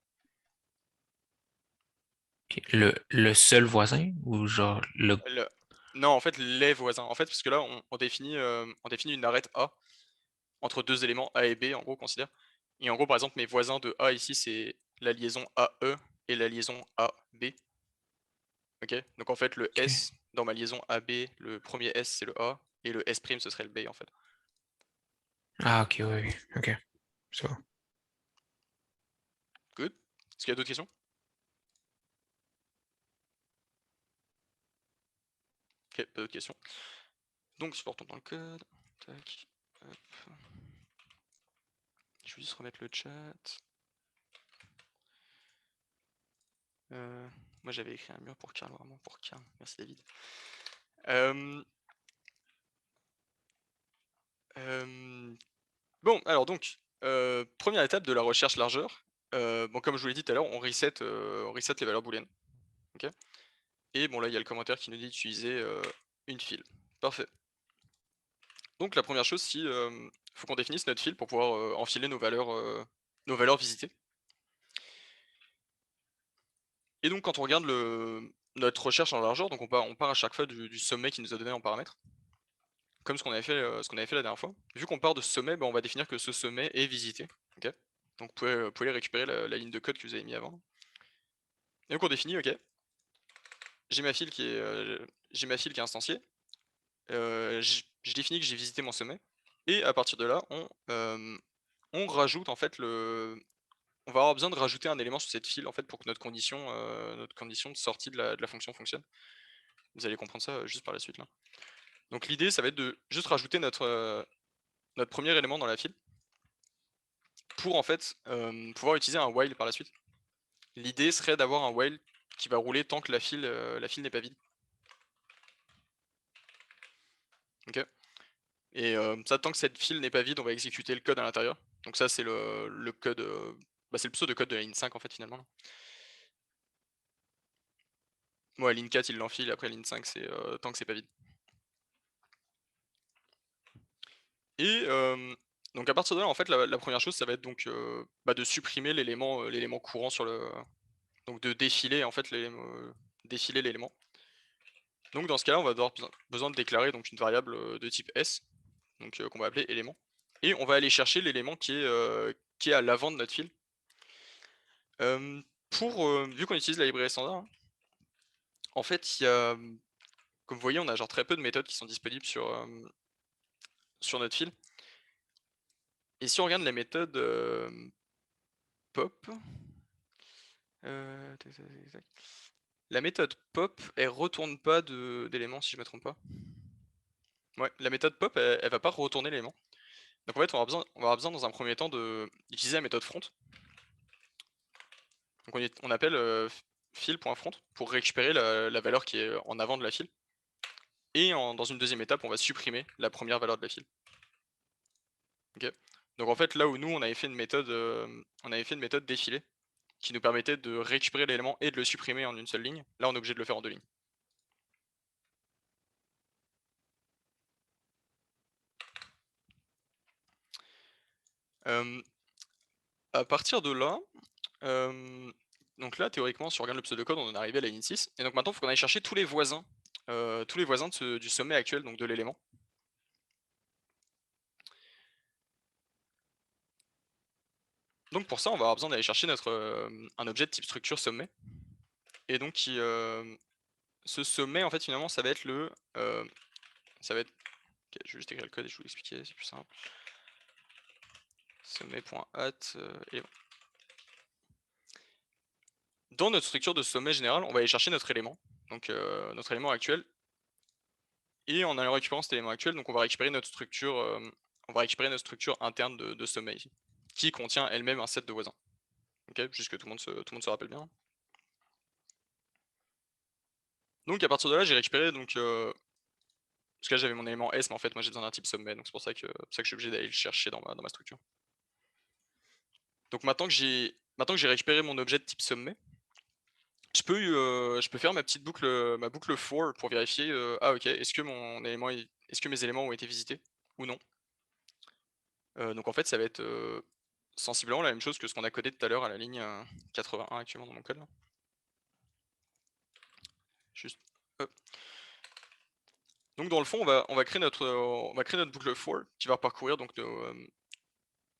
Ok. Le seul voisin ou genre le. Le Non, en fait, les voisins. En fait, parce que là, on définit une arête A entre 2 éléments A et B, en gros, considère. Et en gros, par exemple, mes voisins de A ici, c'est la liaison AE et la liaison AB. OK? Donc en fait, le Ok. S dans ma liaison AB, le premier S, c'est le A et le S' ce serait le B, en fait. Ah, ok, oui, oui. Ok. Ça va. Good. Est-ce qu'il y a d'autres questions? OK, pas d'autres questions. Donc si on retourne dans le code, tac, hop. Je vais juste remettre le chat. Moi j'avais écrit un mur pour Karl, vraiment pour Karl. Merci David. Bon, alors donc, première étape de la recherche largeur. Bon, comme je vous l'ai dit tout à l'heure, on reset les valeurs booléennes. OK? Et bon, là, il y a le commentaire qui nous dit d'utiliser une file. Parfait. Donc la première chose, faut qu'on définisse notre file pour pouvoir enfiler nos valeurs visitées. Et donc quand on regarde notre recherche en largeur, donc on part à chaque fois du sommet qui nous a donné en paramètres, comme ce qu'on avait fait la dernière fois. Vu qu'on part de ce sommet, on va définir que ce sommet est visité. OK? Donc vous pouvez récupérer la ligne de code que vous avez mis avant. Et donc on définit, OK, j'ai ma file qui est instanciée. Je définis que j'ai visité mon sommet. Et à partir de là, on rajoute en fait on va avoir besoin de rajouter un élément sur cette file en fait pour que notre condition de sortie de la fonction fonctionne. Vous allez comprendre ça juste par la suite là. Donc l'idée, ça va être de juste rajouter notre premier élément dans la file pour en fait pouvoir utiliser un while par la suite. L'idée serait d'avoir un while qui va rouler tant que la file n'est pas vide. Ok. Et ça, tant que cette file n'est pas vide, on va exécuter le code à l'intérieur. Donc ça, c'est le code, c'est le pseudo-code de la ligne 5 en fait finalement. Moi, ligne 4, il l'enfile, après ligne 5, c'est tant que c'est pas vide. Et donc à partir de là, en fait, la première chose, ça va être donc de supprimer l'élément courant sur le. Donc de défiler en fait défiler l'élément. Donc dans ce cas-là, on va avoir besoin de déclarer donc une variable de type S, donc qu'on va appeler élément. Et on va aller chercher l'élément qui est à l'avant de notre file. Vu qu'on utilise la librairie standard, hein, en fait, comme vous voyez, on a genre très peu de méthodes qui sont disponibles sur notre file. Et si on regarde la méthode pop, tac, tac, tac, tac. La méthode pop, elle retourne pas d'éléments si je me trompe pas. Ouais, la méthode pop, elle va pas retourner l'élément. Donc en fait, on va avoir besoin dans un premier temps d'utiliser la méthode front. Donc on appelle file.front pour récupérer la valeur qui est en avant de la file. Et dans une deuxième étape, on va supprimer la première valeur de la file. Ok. Donc en fait, là où nous on avait fait une méthode défilée qui nous permettait de récupérer l'élément et de le supprimer en une seule ligne, là on est obligé de le faire en deux lignes. À partir de là, donc là théoriquement si on regarde le pseudocode, on en est arrivé à la ligne 6. Et donc maintenant il faut qu'on aille chercher tous les voisins du sommet actuel, donc de l'élément. Donc pour ça, on va avoir besoin d'aller chercher un objet de type structure sommet. Et donc ce sommet, en fait, finalement, ça va être ça va être. Ok, je vais juste écrire le code et je vais vous l'expliquer, c'est plus simple. Sommet.at élément. Dans notre structure de sommet général, on va aller chercher notre élément, donc notre élément actuel. Et en allant récupérer cet élément actuel, donc on va récupérer notre structure interne de sommet ici, qui contient elle-même un set de voisins. Ok, juste que tout le monde se rappelle bien. Donc à partir de là, j'ai récupéré donc Parce que là, j'avais mon élément S, mais en fait, moi, j'ai besoin d'un type sommet, donc c'est pour ça que je suis obligé d'aller le chercher dans ma structure. Donc maintenant que j'ai récupéré mon objet de type sommet, je peux faire ma petite boucle, ma boucle for pour vérifier, ah OK, est-ce que mes éléments ont été visités ou non? Donc en fait, ça va être, sensiblement la même chose que ce qu'on a codé tout à l'heure à la ligne, 81 actuellement dans mon code là. Juste, hop. Donc dans le fond, on va créer notre boucle for qui va parcourir donc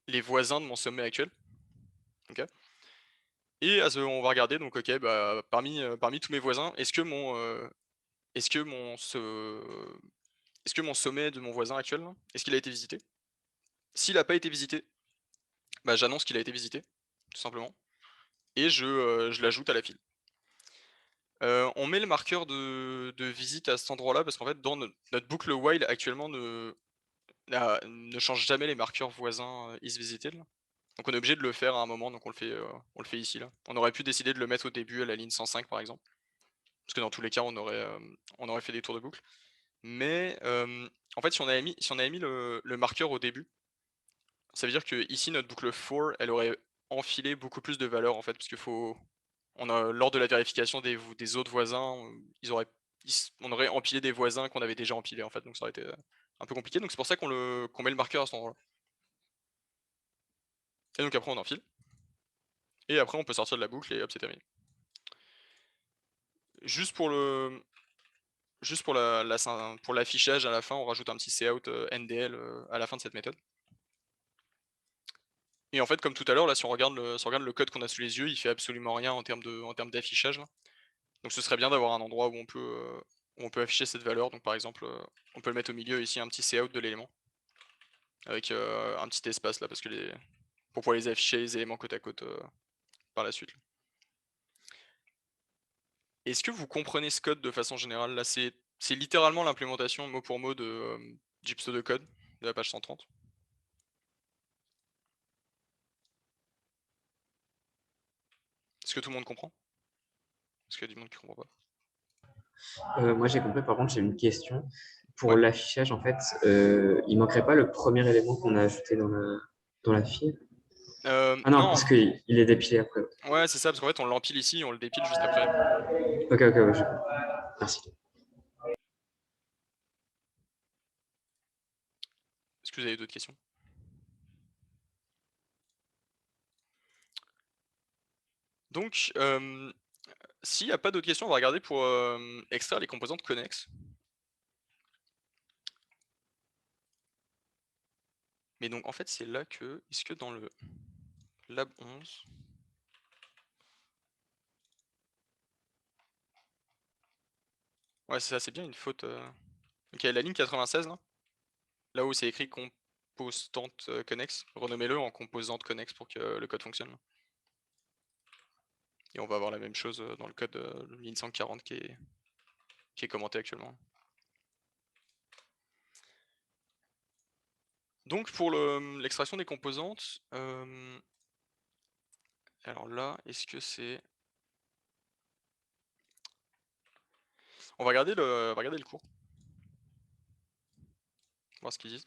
les voisins de mon sommet actuel. OK? Et on va regarder donc OK, bah, parmi tous mes voisins, est-ce que mon sommet de mon voisin actuel là, est-ce qu'il a été visité? S'il n'a pas été visité, bah, j'annonce qu'il a été visité, tout simplement, et je l'ajoute à la file. On met le marqueur de visite à cet endroit-là parce qu'en fait dans notre boucle while actuellement ne change jamais les marqueurs voisins, is visited là. Donc on est obligé de le faire à un moment, donc on le fait ici là. On aurait pu décider de le mettre au début à la ligne 105 par exemple, parce que dans tous les cas on aurait fait des tours de boucle. Mais, en fait si on avait mis le marqueur au début, ça veut dire que ici notre boucle for, elle aurait enfilé beaucoup plus de valeurs en fait, parce qu'il faut lors de la vérification des autres voisins, on aurait empilé des voisins qu'on avait déjà empilés en fait, donc ça aurait été, un peu compliqué. Donc c'est pour ça qu'on met le marqueur à cet endroit-là. Et donc après on enfile. Et après on peut sortir de la boucle et hop, c'est terminé. Juste pour pour l'affichage à la fin, on rajoute un petit cout, NDL, à la fin de cette méthode. Et en fait, comme tout à l'heure, là, si on regarde le code qu'on a sous les yeux, il fait absolument rien en termes d'affichage là. Donc ce serait bien d'avoir un endroit où on peut afficher cette valeur. Donc par exemple, on peut le mettre au milieu ici, un petit cout de l'élément. Avec, un petit espace là, parce que pour pouvoir les afficher les éléments côte à côte, par la suite. Est-ce que vous comprenez ce code de façon générale? Là, c'est littéralement l'implémentation mot pour mot du pseudocode de la page 130. Est-ce que tout le monde comprend? Est-ce qu'il y a du monde qui comprend pas? Moi, j'ai compris. Par contre, j'ai une question. Pour Ouais. l'affichage, en fait, il manquerait pas le premier élément qu'on a ajouté dans la file? Ah non, Non, parce qu'il est dépilé après. ouais, c'est ça, parce qu'en fait, on l'empile ici, on le dépile juste après. Ok, ok, ouais, merci. Est-ce que vous avez d'autres questions? Donc, s'il n'y a pas d'autres questions, on va regarder pour extraire les composantes connexes. Mais donc, en fait, c'est là que, est-ce que dans le lab 11, ouais, c'est ça, c'est bien une faute. Ok, la ligne 96, là où c'est écrit composante connexe, renommez-le en composante connexe pour que le code fonctionne. Et on va avoir la même chose dans le code ligne 140 qui est commenté actuellement. Donc pour l'extraction des composantes, alors là, est-ce que c'est... On va regarder le cours. Voir ce qu'ils disent.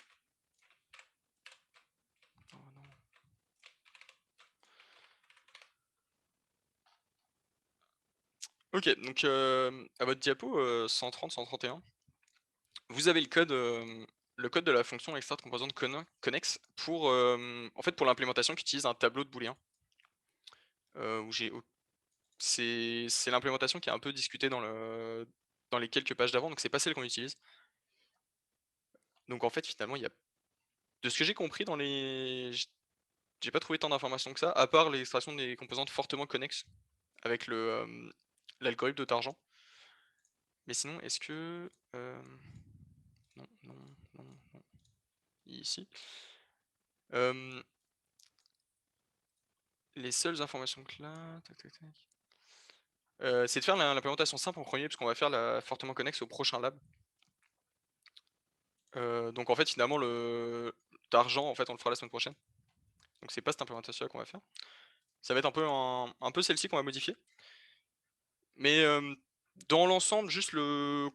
Oh non. Ok, donc à votre diapo 130-131, vous avez le code de la fonction extract de composante connexe pour, en fait, pour l'implémentation qui utilise un tableau de booléen. Où c'est l'implémentation qui est un peu discutée dans les quelques pages d'avant, donc c'est pas celle qu'on utilise. Donc en fait, finalement, de ce que j'ai compris j'ai pas trouvé tant d'informations que ça, à part l'extraction des composantes fortement connexes avec l'algorithme de Targent. Mais sinon, est-ce que... non, non, non, non. Ici. Les seules informations que là... Tac, tac, tac. C'est de faire l'implémentation simple en premier, puisqu'on va faire la fortement connexe au prochain lab. Donc en fait, finalement, le d'argent, en fait, on le fera la semaine prochaine. Donc c'est pas cette implémentation-là qu'on va faire. Ça va être un peu celle-ci qu'on va modifier. Mais dans l'ensemble, juste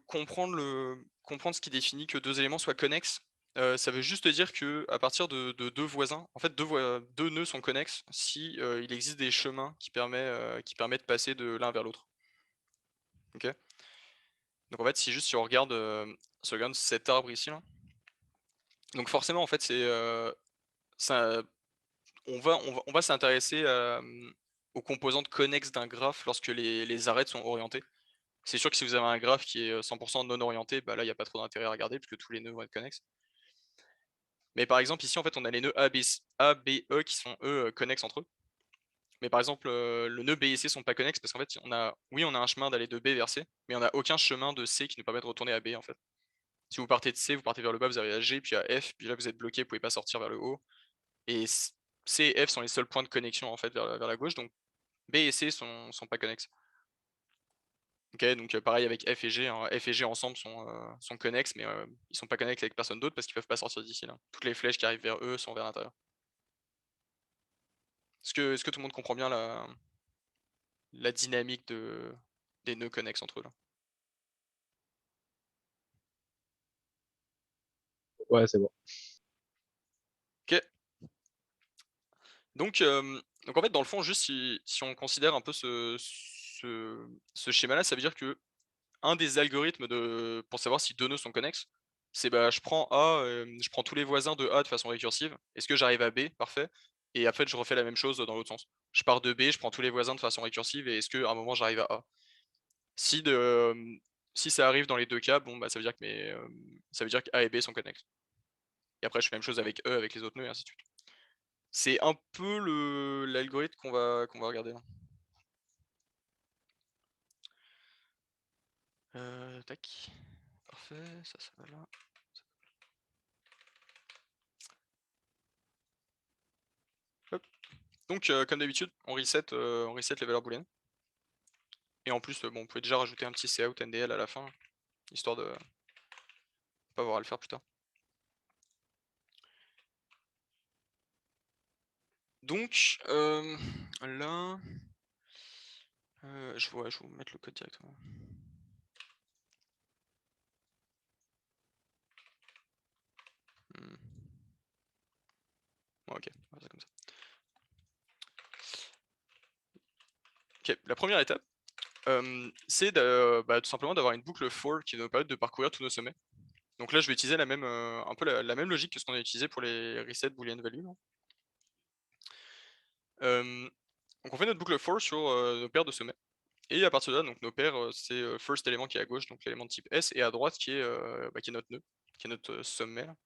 comprendre comprendre ce qui définit que 2 éléments soient connexes. Ça veut juste dire qu'à partir de 2 voisins, en fait 2 nœuds sont connexes si, il existe des chemins qui permettent de passer de l'un vers l'autre. OK? Donc en fait, si on regarde, cet arbre ici là, donc forcément en fait ça on va s'intéresser aux composantes connexes d'un graphe lorsque les arêtes sont orientées. C'est sûr que si vous avez un graphe qui est, 100 non orienté, bah là, il y a pas trop d'intérêt à regarder puisque tous les nœuds vont être connexes. Mais par exemple ici, en fait, on a les nœuds A, B, E qui sont eux, connexes entre eux. Mais par exemple, le nœud B et C sont pas connexes parce qu'en fait, on a un chemin d'aller de B vers C, mais on a aucun chemin de C qui nous permet de retourner à B, en fait. Si vous partez de C, vous partez vers le bas, vous arrivez à G, puis à F, puis là, vous êtes bloqué, vous pouvez pas sortir vers le haut. Et C et F sont les seuls points de connexion, en fait, vers la gauche, donc B et C sont pas connexes. OK, donc pareil avec F et G, hein. F et G ensemble sont connexes, mais ils sont pas connexes avec personne d'autre parce qu'ils peuvent pas sortir d'ici là. Toutes les flèches qui arrivent vers eux sont vers l'intérieur. Est-ce que tout le monde comprend bien la dynamique des nœuds connexes entre eux là? Ouais, c'est bon. OK. Donc en fait, dans le fond, juste si on considère un peu ce schéma-là, ça veut dire que un des algorithmes pour savoir si 2 nœuds sont connexes, c'est bah, je prends A, je prends tous les voisins de A de façon récursive. Est-ce que j'arrive à B? Parfait. Et après, je refais la même chose dans l'autre sens. Je pars de B, je prends tous les voisins de façon récursive et est-ce qu'à un moment j'arrive à A? Si de, si ça arrive dans les 2 cas, bon bah ça veut dire ça veut dire que A et B sont connexes. Et après je fais la même chose avec E, avec les autres nœuds et ainsi de suite. C'est un peu l'algorithme qu'on va regarder là. Tac. Parfait, ça va là. Hop. Donc comme d'habitude, on reset les valeurs booléennes. Et en plus, bon, vous pouvez déjà rajouter un petit cout NDL à la fin, histoire de pas avoir à le faire plus tard. Donc là, je vais vous mettre le code directement. Bon, OK, on va faire ça comme ça. OK, la première étape, c'est tout simplement d'avoir une boucle for qui va nous permettre de parcourir tous nos sommets. Donc là, je vais utiliser la même, un peu la même logique que ce qu'on a utilisé pour les reset boolean value là. Donc on fait notre boucle for sur, nos paires de sommets et à partir de là, donc nos paires, c'est, first élément qui est à gauche, donc l'élément de type S et à droite qui est notre nœud, qui est notre, sommet là.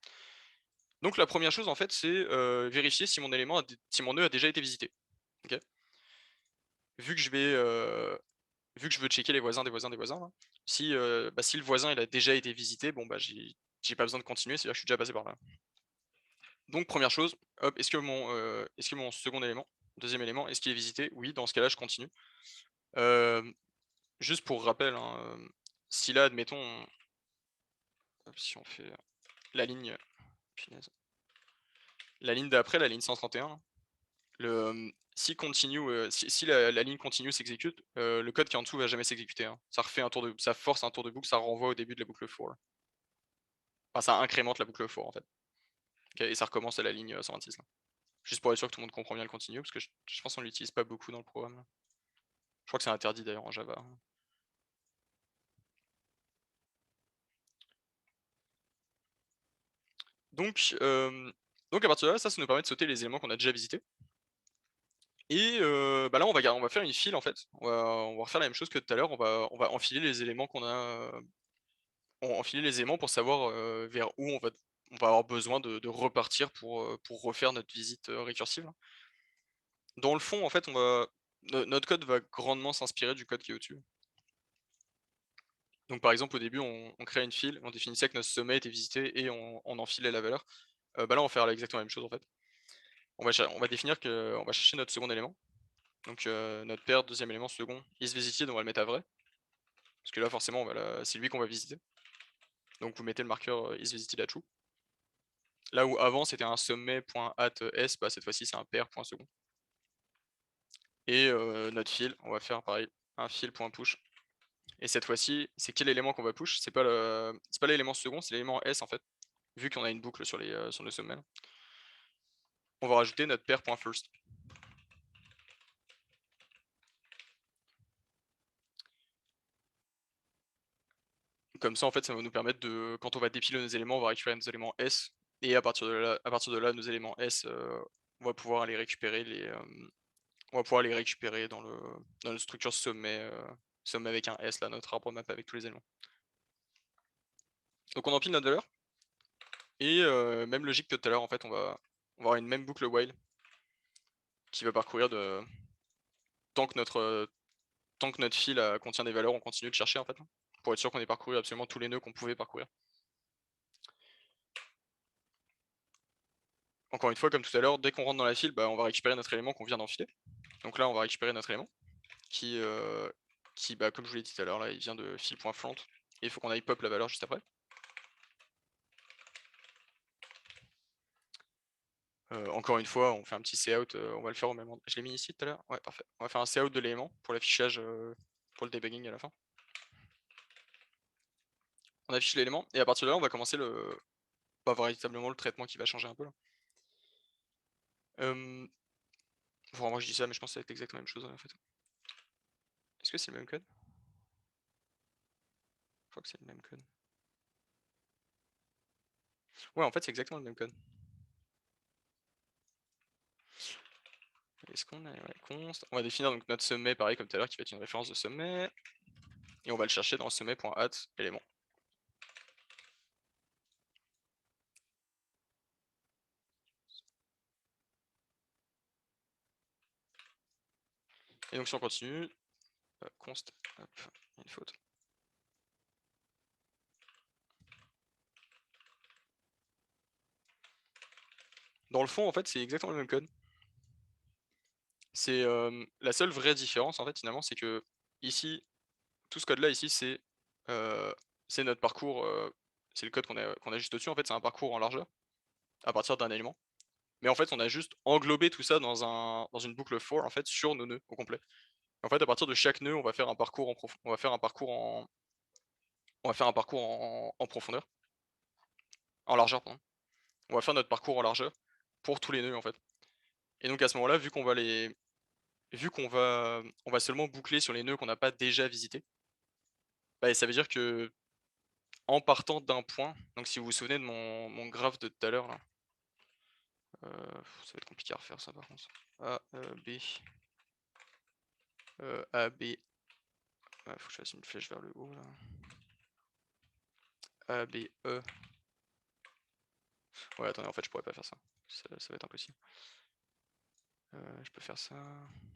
Donc la première chose en fait, c'est, vérifier si mon nœud a déjà été visité. OK? Vu que je vais, vu que je veux checker les voisins des voisins des voisins là, si le voisin il a déjà été visité, bon bah j'ai pas besoin de continuer, c'est-à-dire que je suis déjà passé par là. Donc première chose, hop, est-ce que mon second élément, deuxième élément, est-ce qu'il est visité? Oui, dans ce cas-là, je continue. Juste pour rappel, hein, si là, admettons, hop, si on fait la ligne, punaise, la ligne d'après, la ligne 131, si si la ligne continue s'exécute, le code qui est en dessous va jamais s'exécuter, hein. Ça force un tour de boucle, ça renvoie au début de la boucle for. Enfin, ça incrémente la boucle for en fait. OK, et ça recommence à la ligne 126 là. Juste pour être sûr que tout le monde comprend bien le continue, parce que je pense qu'on l'utilise pas beaucoup dans le programme là. Je crois que c'est interdit d'ailleurs en Java. Donc à partir de là, ça nous permet de sauter les éléments qu'on a déjà visités. Et bah là on va faire une file en fait. On va refaire la même chose que tout à l'heure, on va enfiler les éléments qu'on a, enfiler les éléments pour savoir, vers où on va avoir besoin de repartir pour refaire notre visite, récursive là. Dans le fond en fait notre code va grandement s'inspirer du code qui est au-dessus. Donc par exemple au début on crée une file, on définissait que notre sommet était visité et on enfilait la valeur. Bah là on va faire exactement la même chose en fait. On va définir on va chercher notre second élément. Donc notre paire deuxième élément second is visited, on va le mettre à vrai. Parce que là forcément c'est lui qu'on va visiter. Donc vous mettez le marqueur is visited à true. Là où avant c'était un sommet.at_s, bah cette fois-ci c'est un pair.second. Et notre fil, on va faire pareil, un fil.push Et cette fois-ci, c'est quel élément qu'on va push? C'est pas l'élément second, c'est l'élément S en fait, vu qu'on a une boucle sur le sommet là. On va rajouter notre pair.first. Comme ça, en fait, ça va nous permettre de, quand on va dépiler nos éléments, on va récupérer nos éléments S, et à partir de là, nos éléments S, on va pouvoir aller récupérer dans notre structure sommet, sommet avec un S là, notre arbre map avec tous les éléments. Donc on empile notre valeur, et même logique que tout à l'heure, en fait, on va avoir une même boucle while qui va parcourir tant que notre fil contient des valeurs, on continue de chercher en fait, pour être sûr qu'on ait parcouru absolument tous les nœuds qu'on pouvait parcourir. Encore une fois, comme tout à l'heure, dès qu'on rentre dans la file, on va récupérer notre élément qu'on vient d'enfiler. Donc là, on va récupérer notre élément qui comme je vous l'ai dit tout à l'heure, là, il vient de fil.front, et il faut qu'on aille pop la valeur juste après. Encore une fois, on fait un petit cout, on va le faire au même endroit. Je l'ai mis ici tout à l'heure? Ouais, parfait. On va faire un cout de l'élément pour l'affichage, pour le debugging à la fin. On affiche l'élément, et à partir de là, on va commencer véritablement le traitement qui va changer un peu là. Moi je dis ça, mais je pense que ça va être exactement la même chose en fait. Est-ce que c'est le même code? Je crois que c'est le même code. Ouais, en fait, c'est exactement le même code. Est-ce qu'on a const? On va définir donc notre sommet, pareil comme tout à l'heure, qui va être une référence de sommet. Et on va le chercher dans sommet.add élément. Et donc si on continue, const, hop, une faute. Dans le fond, en fait, c'est exactement le même code. C'est la seule vraie différence, en fait, finalement, c'est que ici, tout ce code-là, ici, c'est notre parcours, c'est le code qu'on a juste au-dessus, en fait, c'est un parcours en largeur, à partir d'un élément. Mais en fait, on a juste englobé tout ça dans une boucle for, en fait, sur nos nœuds au complet. En fait, à partir de chaque nœud, on va faire un parcours on va faire un parcours en profondeur, en largeur, pardon. On va faire notre parcours en largeur pour tous les nœuds, en fait. Et donc à ce moment-là, on va seulement boucler sur les nœuds qu'on n'a pas déjà visités, ça veut dire que en partant d'un point, donc si vous vous souvenez de mon graphe de tout à l'heure là, ça va être compliqué à refaire ça par contre. A, B, A, B, faut que je fasse une flèche vers le haut là. A, B, E. Ouais, attendez, en fait, je pourrais pas faire ça. Ça va être impossible. Je peux faire ça.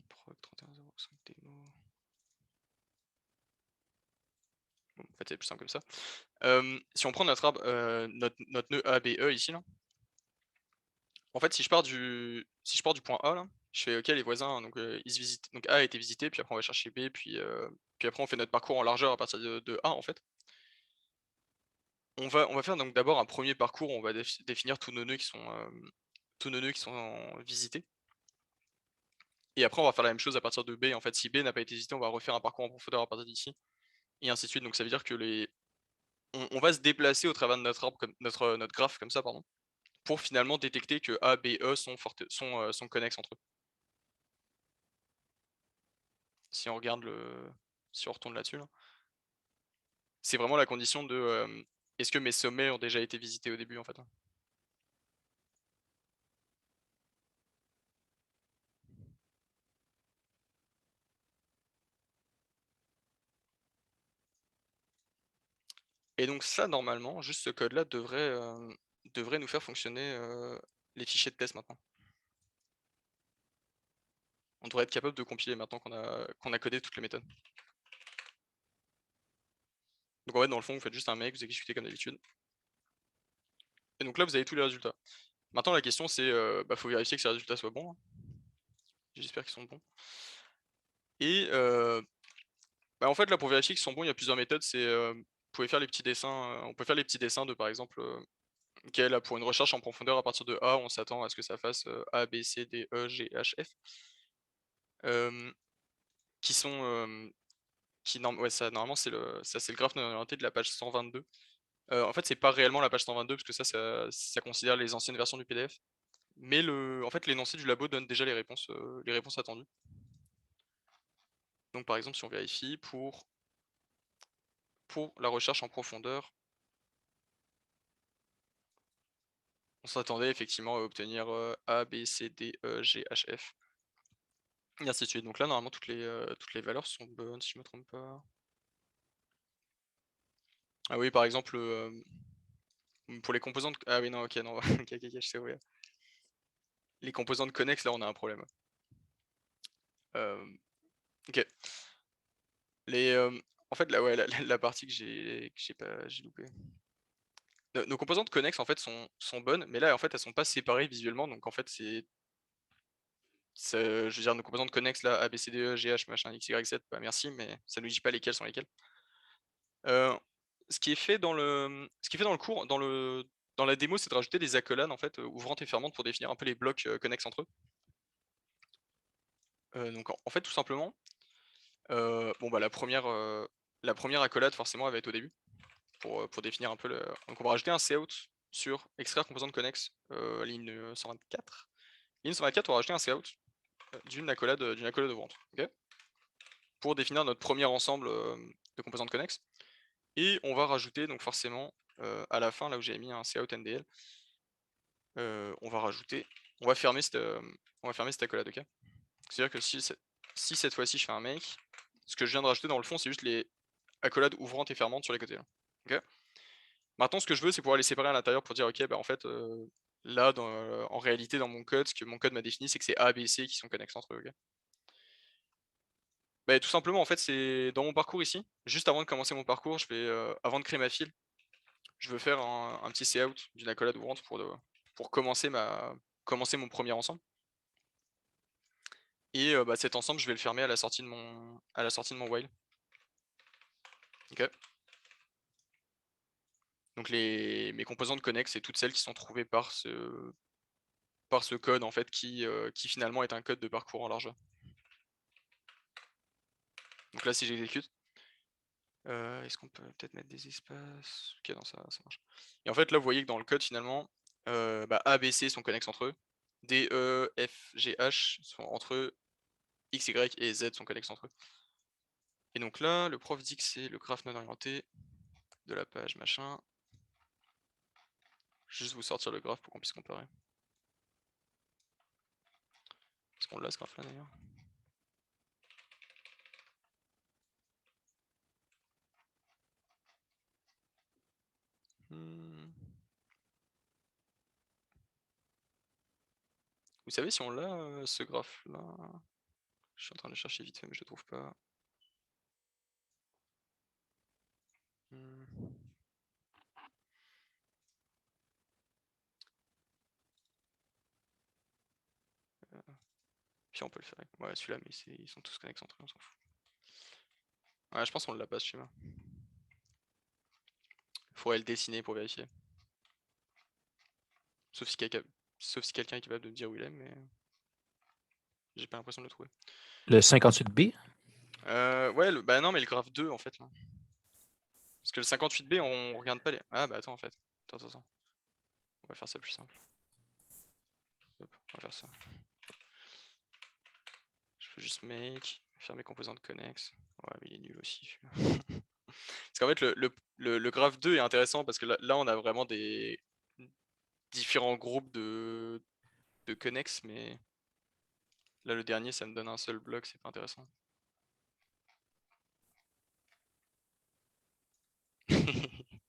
Proc 3105 démo. Bon, en fait, c'est plus simple comme ça. Si on prend notre arbre, notre nœud ABE ici là. En fait, si je pars du point A là, je fais OK les voisins, donc ils se visitent. Donc A a été visité, puis après on va chercher B, puis après on fait notre parcours en largeur à partir de A en fait. On va faire donc d'abord un premier parcours où on va définir tous nos nœuds qui sont visités. Et après on va faire la même chose à partir de B. En fait, si B n'a pas été visité, on va refaire un parcours en profondeur à partir d'ici, et ainsi de suite. Donc ça veut dire que on va se déplacer au travers de notre arbre, comme notre graphe comme ça, pardon, pour finalement détecter que A, B, E sont connexes entre eux. Si on regarde si on retourne là-dessus, là. C'est vraiment la condition de est-ce que mes sommets ont déjà été visités au début en fait, hein. Et donc ça normalement, juste ce code-là devrait nous faire fonctionner les fichiers de test maintenant. On devrait être capable de compiler maintenant qu'on a codé toutes les méthodes. Donc en fait dans le fond vous faites juste un make, vous exécutez comme d'habitude. Et donc là vous avez tous les résultats. Maintenant la question c'est, faut vérifier que ces résultats soient bons, hein. J'espère qu'ils sont bons. Et en fait là pour vérifier qu'ils sont bons, il y a plusieurs méthodes. C'est, vous pouvez faire les petits dessins, on peut faire les petits dessins de par exemple, OK, là pour une recherche en profondeur à partir de A, on s'attend à ce que ça fasse, A, B, C, D, E, G, H, F. Qui sont, Ouais, ça, normalement, c'est le graphe non orienté de la page 122. En fait, c'est pas réellement la page 122 parce que ça considère les anciennes versions du PDF. Mais en fait, l'énoncé du labo donne déjà les réponses attendues. Donc, par exemple, si on vérifie pour la recherche en profondeur, on s'attendait effectivement à obtenir A, B, C, D, E, G, H, F. Et ainsi de suite. Donc là, normalement, toutes les valeurs sont bonnes, si je me trompe pas. Ah oui, par exemple, pour les composantes. Ah oui, non, ok, non, ok, je sais où. Les composantes connexes, là, on a un problème. Ok. En fait, là, ouais, la partie que j'ai loupé. Nos composantes connexes, en fait, sont bonnes, mais là, en fait, elles sont pas séparées visuellement, donc en fait, je veux dire, nos composantes connexes, là, A, B, C, D, E, G, H, machin, X, Y, Z, bah merci, mais ça nous dit pas lesquelles sont lesquelles. Ce qui est fait dans le cours, dans la démo, c'est de rajouter des accolades, en fait, ouvrantes et fermantes pour définir un peu les blocs connexes entre eux. Donc en fait, tout simplement, bon, bah, la première accolade, forcément, elle va être au début, pour définir un peu le. Donc on va rajouter un cout sur extraire composante connexe, ligne 124. Ligne 124, on va rajouter un cout d'une accolade ouvrante, ok, pour définir notre premier ensemble de composantes connexes. Et on va rajouter donc forcément à la fin, là où j'ai mis un cout NDL, on va fermer cette accolade, ok. C'est-à-dire que si cette fois-ci je fais un make, ce que je viens de rajouter dans le fond, c'est juste les accolades ouvrantes et fermantes sur les côtés, là. Ok. Maintenant, ce que je veux, c'est pouvoir les séparer à l'intérieur pour dire, ok, bah en fait, là, en réalité, dans mon code, ce que mon code m'a défini, c'est que c'est A, B, C qui sont connexes entre eux, ok. Bah, tout simplement, en fait, c'est dans mon parcours ici, juste avant de commencer mon parcours, avant de créer ma file, je veux faire un petit cout d'une accolade ouvrante pour commencer mon premier ensemble. Et bah, cet ensemble, je vais le fermer à la sortie de mon while. Ok. Donc mes composantes connexes, c'est toutes celles qui sont trouvées par ce code, en fait, qui finalement est un code de parcours en largeur. Donc là, si j'exécute, est-ce qu'on peut peut-être mettre des espaces? Ok, non, ça marche. Et en fait, là, vous voyez que dans le code, finalement, bah, A, B, C sont connexes entre eux. D, E, F, G, H sont entre eux. X, Y et Z sont connexes entre eux. Et donc là, le prof dit que c'est le graphe non orienté de la page machin. Juste vous sortir le graphe pour qu'on puisse comparer. Est-ce qu'on l'a ce graphe là d'ailleurs? Vous savez si on l'a ce graphe là? Je suis en train de le chercher vite fait mais je le trouve pas. Puis on peut le faire avec. Ouais, celui-là, mais ils sont tous connexes entre eux, on s'en fout. Ouais, je pense qu'on l'a pas ce schéma. Faudrait le dessiner pour vérifier. Sauf si quelqu'un est capable de me dire où il est, mais j'ai pas l'impression de le trouver. Le 58B? Ouais, bah non, mais le graphe 2 en fait là. Parce que le 58B, on regarde pas les. Ah bah attends en fait. Attends. On va faire ça plus simple. Hop, on va faire ça. Je peux juste make, faire mes composantes connexes. Ouais, mais il est nul aussi. Parce qu'en fait, le graphe 2 est intéressant parce que là on a vraiment des différents groupes de connexes, mais là le dernier ça me donne un seul bloc, c'est pas intéressant.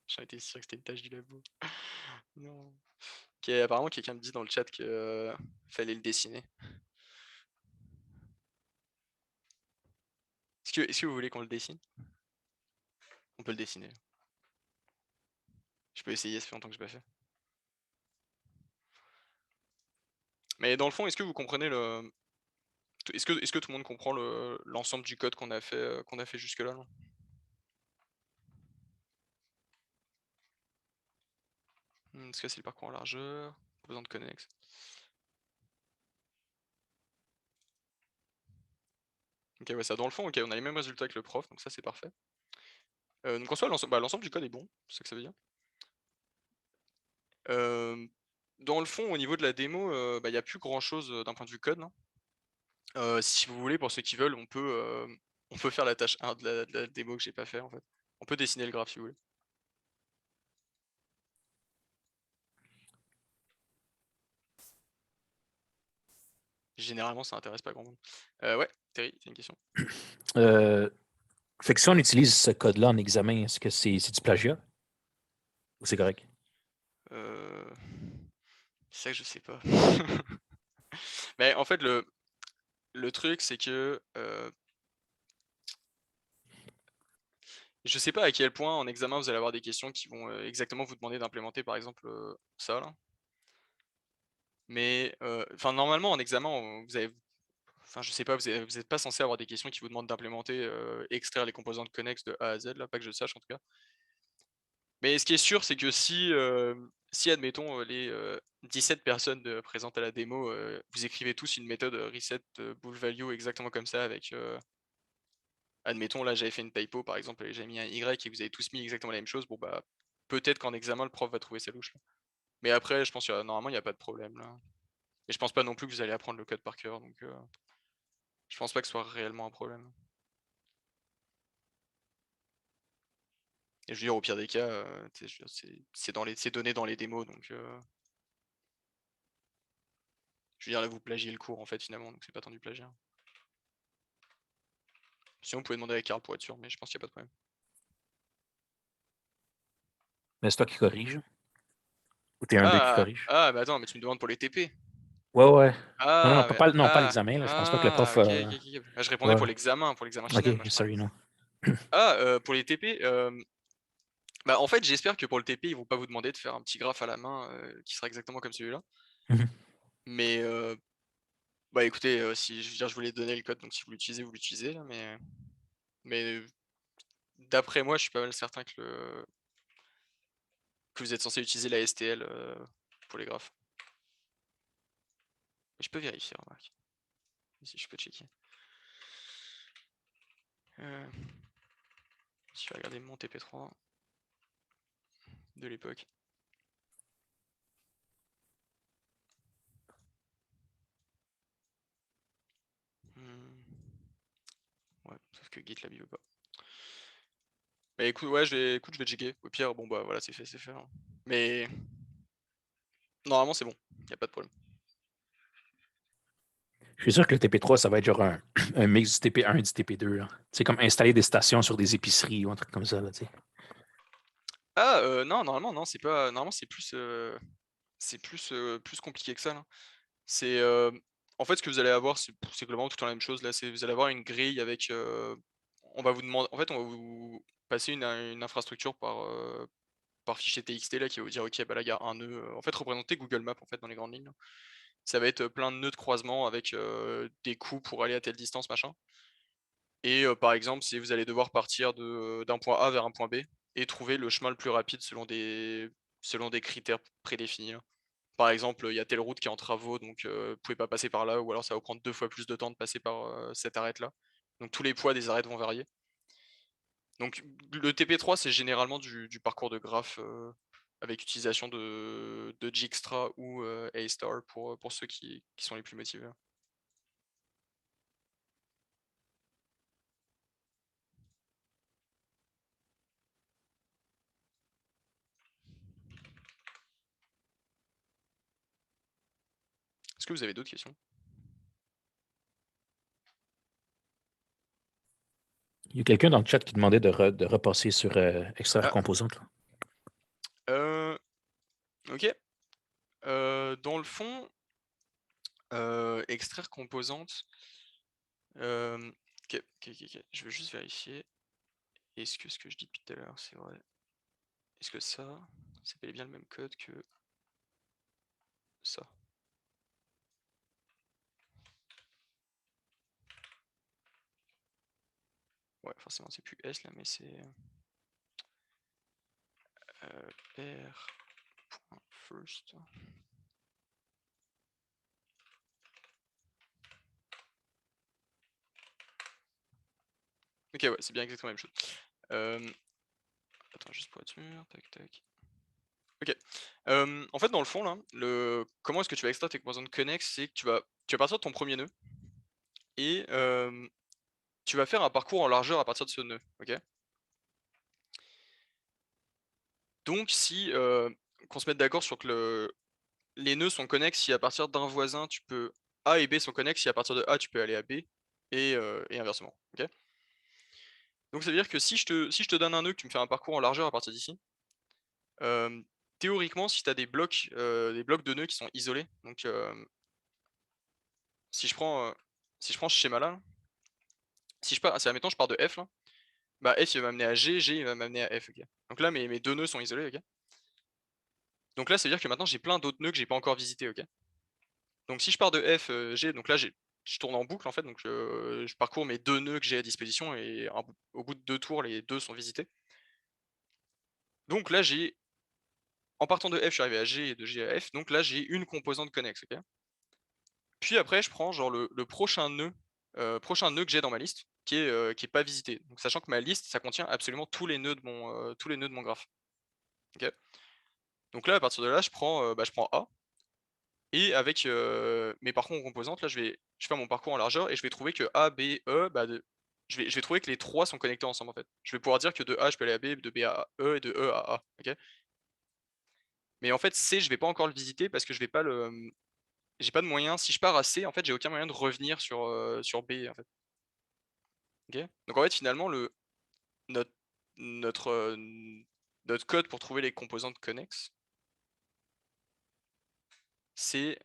J'en étais sûr que c'était une tâche du labo. Non. Ok, apparemment quelqu'un me dit dans le chat que fallait le dessiner. Est-ce que vous voulez qu'on le dessine? On peut le dessiner. Je peux essayer, ça fait longtemps que je l'ai pas fait. Mais dans le fond, est-ce que vous comprenez le. Est-ce que tout le monde comprend l'ensemble du code qu'on a fait jusque-là, non? Est-ce que c'est le parcours en largeur? Besoin de connex. Ok, ouais, ça dans le fond, ok, on a les mêmes résultats que le prof, donc ça c'est parfait. Donc en soi, l'ensemble du code est bon, c'est ça que ça veut dire. Dans le fond, au niveau de la démo, il n'y a plus grand chose d'un point de vue code, hein. Si vous voulez, pour ceux qui veulent, on peut faire la tâche 1 de la démo que j'ai pas fait en fait. On peut dessiner le graphe si vous voulez. Généralement, ça intéresse pas grand monde. Ouais, Terry, t'as une question? Fait que si on utilise ce code-là en examen, est-ce que c'est du plagiat? Ou c'est correct? C'est ça que je sais pas. Mais en fait, le truc, c'est que je sais pas à quel point en examen vous allez avoir des questions qui vont exactement vous demander d'implémenter par exemple ça là. Mais enfin normalement en examen, vous avez, enfin je sais pas, vous êtes pas censé avoir des questions qui vous demandent d'implémenter, extraire les composantes connexes de A à Z là, pas que je sache en tout cas. Mais ce qui est sûr, c'est que si admettons, les 17 personnes présentes à la démo, vous écrivez tous une méthode reset bool value exactement comme ça avec, admettons là j'avais fait une typo par exemple et j'avais mis un Y et vous avez tous mis exactement la même chose, bon bah, peut-être qu'en examen le prof va trouver ça louche là. Mais après je pense que normalement il y a pas de problème là. Et je pense pas non plus que vous allez apprendre le code par cœur donc je pense pas que ce soit réellement un problème. Et je veux dire au pire des cas, tu sais, je veux dire c'est donné dans les démos donc je veux dire là vous plagiez le cours en fait finalement donc c'est pas tant du plagiat. Sinon vous pouvez demander à Carl pour être sûr, mais je pense qu'il y a pas de problème. Mais c'est toi qui corrige? Ou t'es un des qui corrige? Mais attends, mais tu me demandes pour les TP? Ouais, ouais. Non, non, Ah, mais non, pas l'examen, là. Je pense pas que le prof. OK, OK, OK. Ah, je répondais Ouais. pour l'examen Ok, final, moi je parlais. sorry, non. Pour les TP, bah, en fait, j'espère que pour le TP, ils vont pas vous demander de faire un petit graphe à la main, qui sera exactement comme celui-là. Mhm. Mais, bah, écoutez, si je veux dire, je vous l'ai donné le code, donc si vous l'utilisez là, mais d'après moi, je suis pas mal certain que vous êtes censé utiliser la STL, pour les graphes. Je peux vérifier, remarque. Si je peux checker. Je vais regarder mon TP3 de l'époque. Ouais, sauf que GitLab il veut pas. Bah écoute, ouais, je vais checker. Au pire, bon bah voilà, c'est fait, hein. Mais normalement c'est bon, y a pas de problème. Je suis sûr que le TP3, ça va être genre un mix du TP1 et du TP2. C'est comme installer des stations sur des épiceries ou un truc comme ça, là, tu sais. Non, normalement non, c'est pas. Normalement plus compliqué que ça là. C'est en fait ce que vous allez avoir, c'est globalement tout le temps la même chose là, c'est vous allez avoir une grille avec on va vous demander. En fait, on va vous passer une infrastructure par fichier TXT là qui va vous dire ok bah là il y a un nœud. En fait représenter Google Maps en fait dans les grandes lignes. Ça va être plein de nœuds de croisement avec des coups pour aller à telle distance, machin. Et par exemple, si vous allez devoir partir d'un point A vers un point B et trouver le chemin le plus rapide selon des critères prédéfinis, hein. Par exemple, il y a telle route qui est en travaux, donc vous pouvez pas passer par là, ou alors ça va vous prendre 2 fois plus de temps de passer par cette arête-là. Donc tous les poids des arêtes vont varier. Donc le TP3, c'est généralement du parcours de graphe avec utilisation de Dijkstra ou A-star pour ceux qui sont les plus motivés. Est-ce que vous avez d'autres questions? Il y a quelqu'un dans le chat qui demandait de repasser sur extraire Ah. composante. OK. Dans le fond, extraire composante. OK, OK, OK, OK. Je veux juste vérifier. Est-ce que ce que je dis depuis tout à l'heure, c'est vrai? Est-ce que ça, c'est bel et bien le même code que ça? Ouais, forcément, c'est plus S là, mais c'est pair.first. Ok, ouais, c'est bien exactement la même chose. Attends, juste pour être sûr. Tac, tac. Ok. En fait, dans le fond, là, comment est-ce que tu vas extraire tes composantes connexes, c'est que tu vas partir de ton premier nœud et tu vas faire un parcours en largeur à partir de ce nœud. Ok. Donc, si qu'on se mette d'accord sur que les nœuds sont connexes, si à partir d'un voisin, A et B sont connexes, si à partir de A, tu peux aller à B et inversement. Ok. Donc, ça veut dire que si je te donne un nœud, que tu me fais un parcours en largeur à partir d'ici, théoriquement, si tu as des blocs de nœuds qui sont isolés, donc si je prends ce schéma-là, admettons je pars de F là, bah F il va m'amener à G, G il va m'amener à F, ok. Donc là mes deux nœuds sont isolés, ok. Donc là ça veut dire que maintenant j'ai plein d'autres nœuds que j'ai pas encore visités, ok. Donc si je pars de F, G, donc là je tourne en boucle en fait, donc je parcours mes deux nœuds que j'ai à disposition et au bout de 2 tours, les deux sont visités. Donc là en partant de F, je suis arrivé à G et de G à F, donc là j'ai une composante connexe, ok. Puis après je prends genre le prochain nœud que j'ai dans ma liste, qui est pas visité. Donc sachant que ma liste, ça contient absolument tous les nœuds de mon graphe. OK? Donc là, à partir de là, je prends A et avec, mes parcours en composantes, là, je fais mon parcours en largeur et je vais trouver que A, B, E, je vais trouver que les 3 sont connectés ensemble, en fait. Je vais pouvoir dire que de A, je peux aller à B, de B à E et de E à A, OK? Mais en fait, C, je vais pas encore le visiter parce que je vais pas j'ai pas de moyen. Si je pars à C, en fait, j'ai aucun moyen de revenir sur B, en fait. OK? Donc en fait, finalement, notre notre, notre code pour trouver les composantes connexes, c'est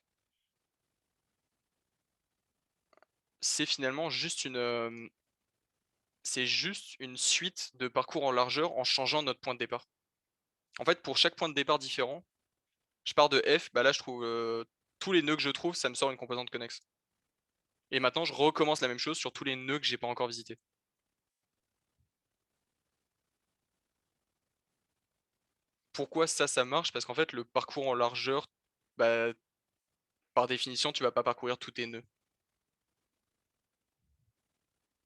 finalement juste une suite de parcours en largeur en changeant notre point de départ. En fait, pour chaque point de départ différent, je pars de F, bah là je trouve, tous les nœuds que je trouve, ça me sort une composante connexe. Et maintenant je recommence la même chose sur tous les nœuds que j'ai pas encore visités. Pourquoi ça marche? Parce qu'en fait le parcours en largeur, bah, par définition, tu vas pas parcourir tous tes nœuds.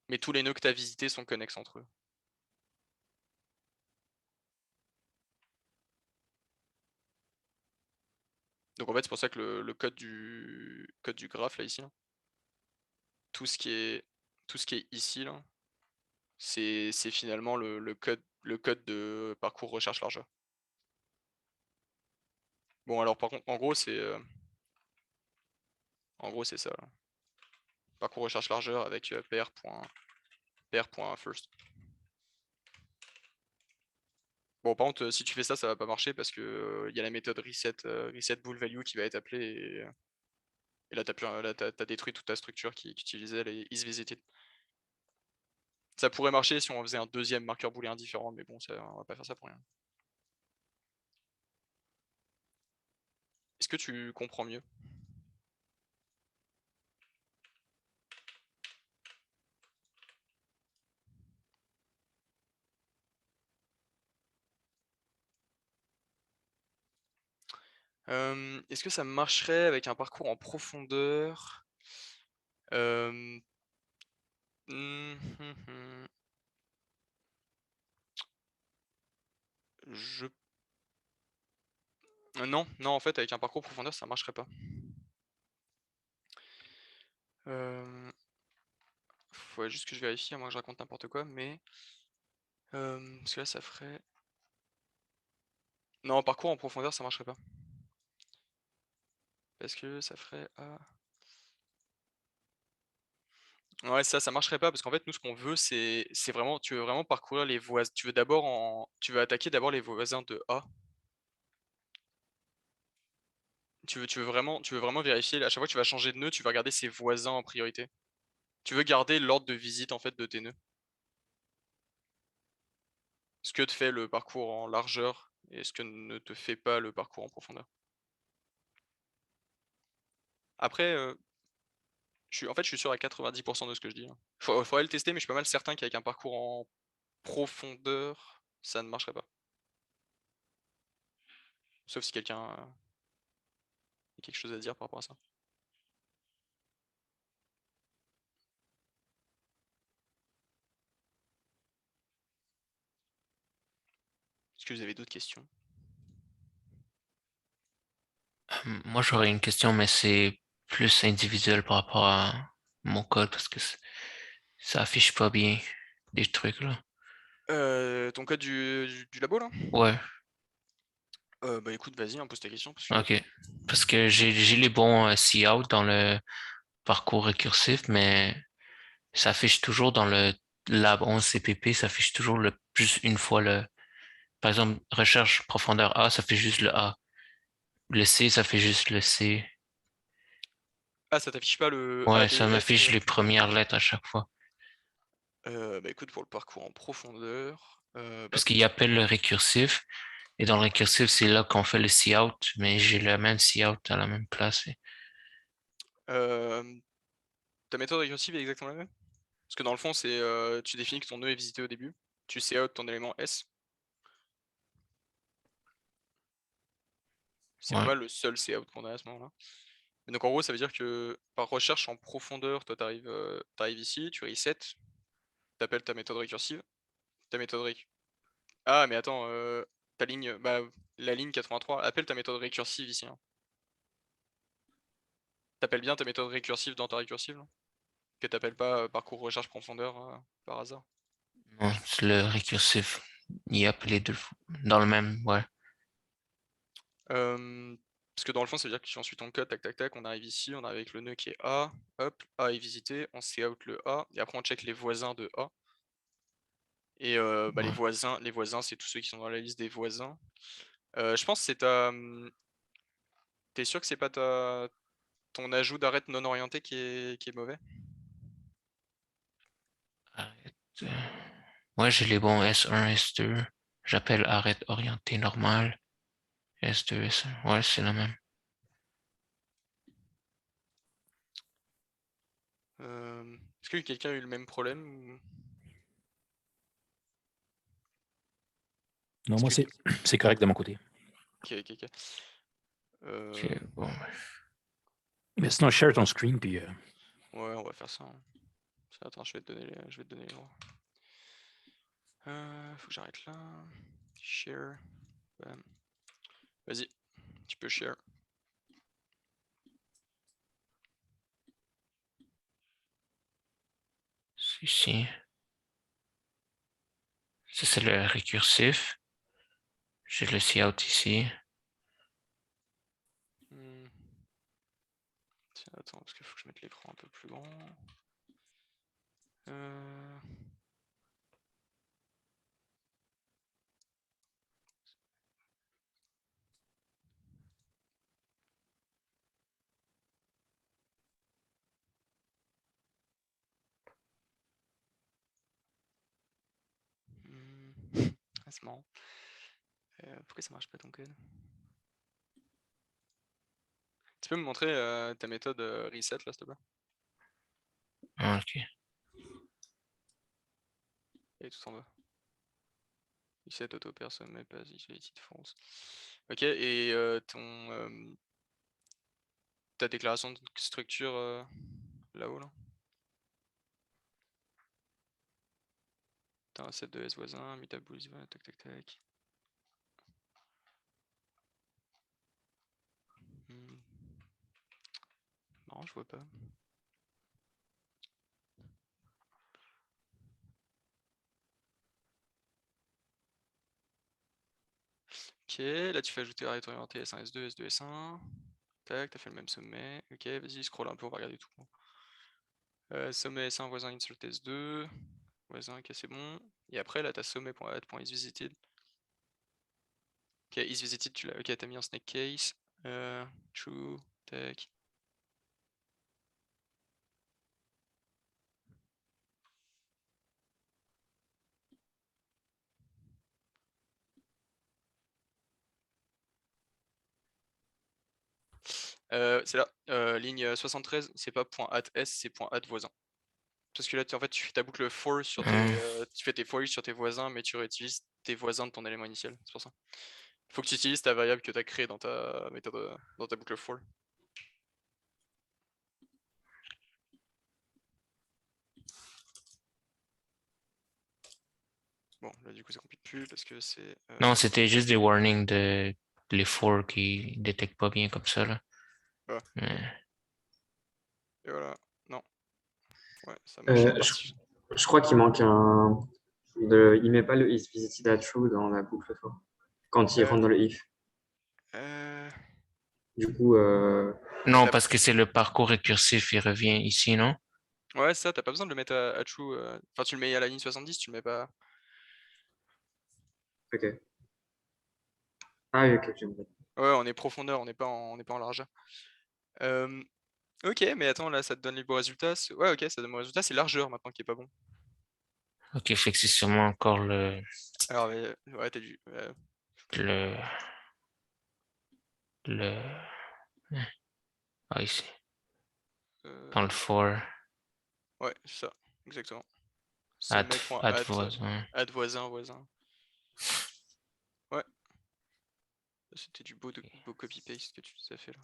Mais tous les nœuds que tu as visités sont connexes entre eux. Donc en fait, c'est pour ça que le code du graphe là ici, là, tout ce qui est ici là, c'est finalement le code de parcours recherche largeur. Bon alors par contre en gros c'est ça là. Parcours recherche largeur avec pair.first. Bon par contre si tu fais ça va pas marcher parce que il y a la méthode reset bool value qui va être appelée et là t'as détruit toute ta structure qui utilisait les isVisited. Ça pourrait marcher si on faisait un deuxième marqueur booléen différent, mais bon, on va pas faire ça pour rien. Est-ce que tu comprends mieux? Est-ce que ça marcherait avec un parcours en profondeur? Hem, mmh, Je non, non, en fait, avec un parcours profondeur, ça marcherait pas. Faudrait juste que je vérifie, à moins que je raconte n'importe quoi, mais parce que là, ça ferait non, parcours en profondeur, ça marcherait pas. Parce que ça ferait ouais, ça marcherait pas parce qu'en fait, nous, ce qu'on veut, c'est vraiment tu veux vraiment parcourir les voisins. Tu veux attaquer d'abord les voisins de A. Tu veux vraiment vérifier, à chaque fois que tu vas changer de nœud, tu vas regarder ses voisins en priorité. Tu veux garder l'ordre de visite, en fait, de tes nœuds. Ce que te fait le parcours en largeur et ce que ne te fait pas le parcours en profondeur. Après, je suis sûr à 90 de ce que je dis, hein. Faudrait le tester, mais je suis pas mal certain qu'avec un parcours en profondeur, ça ne marcherait pas. Sauf si quelqu'un a quelque chose à dire par rapport à ça. Est-ce que vous avez d'autres questions? Moi, j'aurais une question, mais c'est plus individuel par rapport à mon code parce que ça affiche pas bien des trucs là. Ton code du labo là? Ouais, Bah écoute, vas-y, pose ta question. Parce que... ok. Parce que j'ai les bons cout dans le parcours récursif, mais ça affiche toujours dans le lab 11 CPP, ça affiche toujours juste une fois par exemple, recherche profondeur A, ça fait juste le A. Le C, ça fait juste le C. Ah, ça t'affiche pas le A, Ouais, D, ça F, m'affiche E? les premières lettres à chaque fois. Bah écoute, pour le parcours en profondeur, Parce qu'il appelle le récursif, et dans le récursif, c'est là qu'on fait le cout, mais j'ai le même cout à la même place. ta méthode récursive est exactement la même? Parce que dans le fond, c'est tu définis que ton nœud est visité au début, tu cout ton élément S. C'est pas Ouais. mal le seul cout qu'on a à ce moment-là. Mais donc en gros, ça veut dire que par recherche en profondeur, toi t'arrives ici, tu reset, t'appelles ta méthode récursive, ta méthode réc... Ah mais attends, ta ligne, bah la ligne 83, appelle ta méthode récursive ici. Hein. T'appelles bien ta méthode récursive dans ta récursive là? Que t'appelles pas parcours recherche profondeur par hasard. Non, c'est le récursif. Il est appelé dans le même, ouais. Parce que dans le fond, ça veut dire que tu ensuite on cut, tac tac tac, on arrive ici, on arrive avec le nœud qui est A, hop, A est visité, on cout le A, et après on check les voisins de A. Et bah, Ouais. les voisins, c'est tous ceux qui sont dans la liste des voisins. Je pense que c'est ta. T'es sûr que c'est pas ton ajout d'arrête non orienté qui est mauvais? Arrête. Ouais, j'ai les bons S1, S2. J'appelle arrête orienté normal. S2, S1. Ouais, c'est la même. Est-ce que quelqu'un a eu le même problème? Non, moi, c'est correct de mon côté. Ok, ok, ok. Ok, bon. Mais sinon, share ton screen, puis... Ouais, on va faire ça. Hein. Attends, je vais te donner les droits. Faut que j'arrête là. Share. Bam. Vas-y, tu peux share. Ici. Ça, c'est le récursif. J'ai le cout ici. Tiens, attends, parce qu'il faut que je mette l'écran un peu plus grand. Ah, c'est marrant. Pourquoi ça marche pas ton code? Tu peux me montrer ta méthode reset là, s'il te plaît? Ah, ok. Et tout en bas. Reset auto personne mais pas isolated false. Ok, et ta déclaration de structure là-haut là? T'as un set de S voisin, mutable, tac tac tac. Non, je vois pas. Ok, là tu fais ajouter arrêt orienté S1, S2, S2, S1. Tac, t'as fait le même sommet. Ok, vas-y, scroll un peu, on va regarder tout. Sommet S1, voisin insert S2. Voisin, ok, c'est bon. Et après, là, t'as sommet.add.isVisited. Ok, isVisited, tu l'as. Ok, t'as mis en snake case. True, tac. C'est là, ligne 73, c'est pas .add_s, c'est .add_voisin. Parce que là, en fait, tu fais ta boucle for sur tu fais tes for each sur tes voisins, mais tu réutilises tes voisins de ton élément initial. C'est pour ça. Il faut que tu utilises ta variable que tu as créée dans ta méthode, dans ta boucle for. Bon, là, du coup, ça complique plus parce que c'est. Non, c'était juste des warnings de les fours qui détectent pas bien comme ça, là. Ouais. Mais- Et voilà. Non. Ouais, ça marche. Je crois qu'il manque il met pas le is visited at true dans la boucle for quand il rentre dans le if. Du coup. Non, parce que c'est le parcours récursif, il revient ici, non? Ouais, ça, t'as pas besoin de le mettre à true. Enfin, tu le mets à la ligne 70, tu le mets pas. Ok. Ah oui, ok, j'ai compris. Ouais, on est profondeur, on n'est pas en largeur. Ok, mais attends, là, ça te donne les bons résultats. Ouais, ok, ça donne les bons résultats. C'est largeur maintenant qui est pas bon. Ok, fait que c'est sûrement encore le. Alors, ouais, t'as dû. Le. Ah, ici. Dans le for. Ouais, c'est ça, exactement. Add voisin. Add voisin, voisin. Ouais. C'était du beau copy-paste que tu nous as fait là.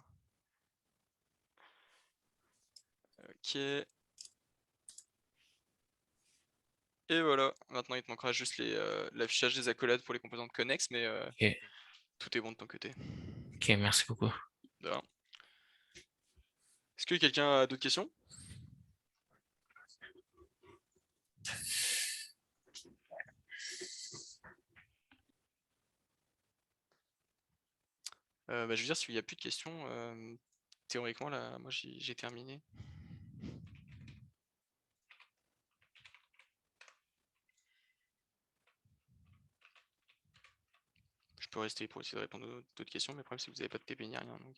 Ok. Et voilà, maintenant il te manquera juste l'affichage des accolades pour les composantes connexes, mais tout est bon de ton côté. Ok, merci beaucoup. De rien. Est-ce que quelqu'un a d'autres questions? Je veux dire, s'il n'y a plus de questions, théoriquement, là, moi j'ai terminé. Je peux rester pour essayer de répondre à d'autres questions, mais le problème c'est que vous n'avez pas de TP ni rien. Donc,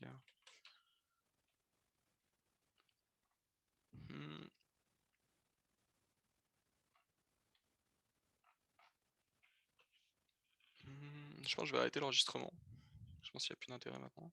je pense que je vais arrêter l'enregistrement. Je pense qu'il n'y a plus d'intérêt maintenant.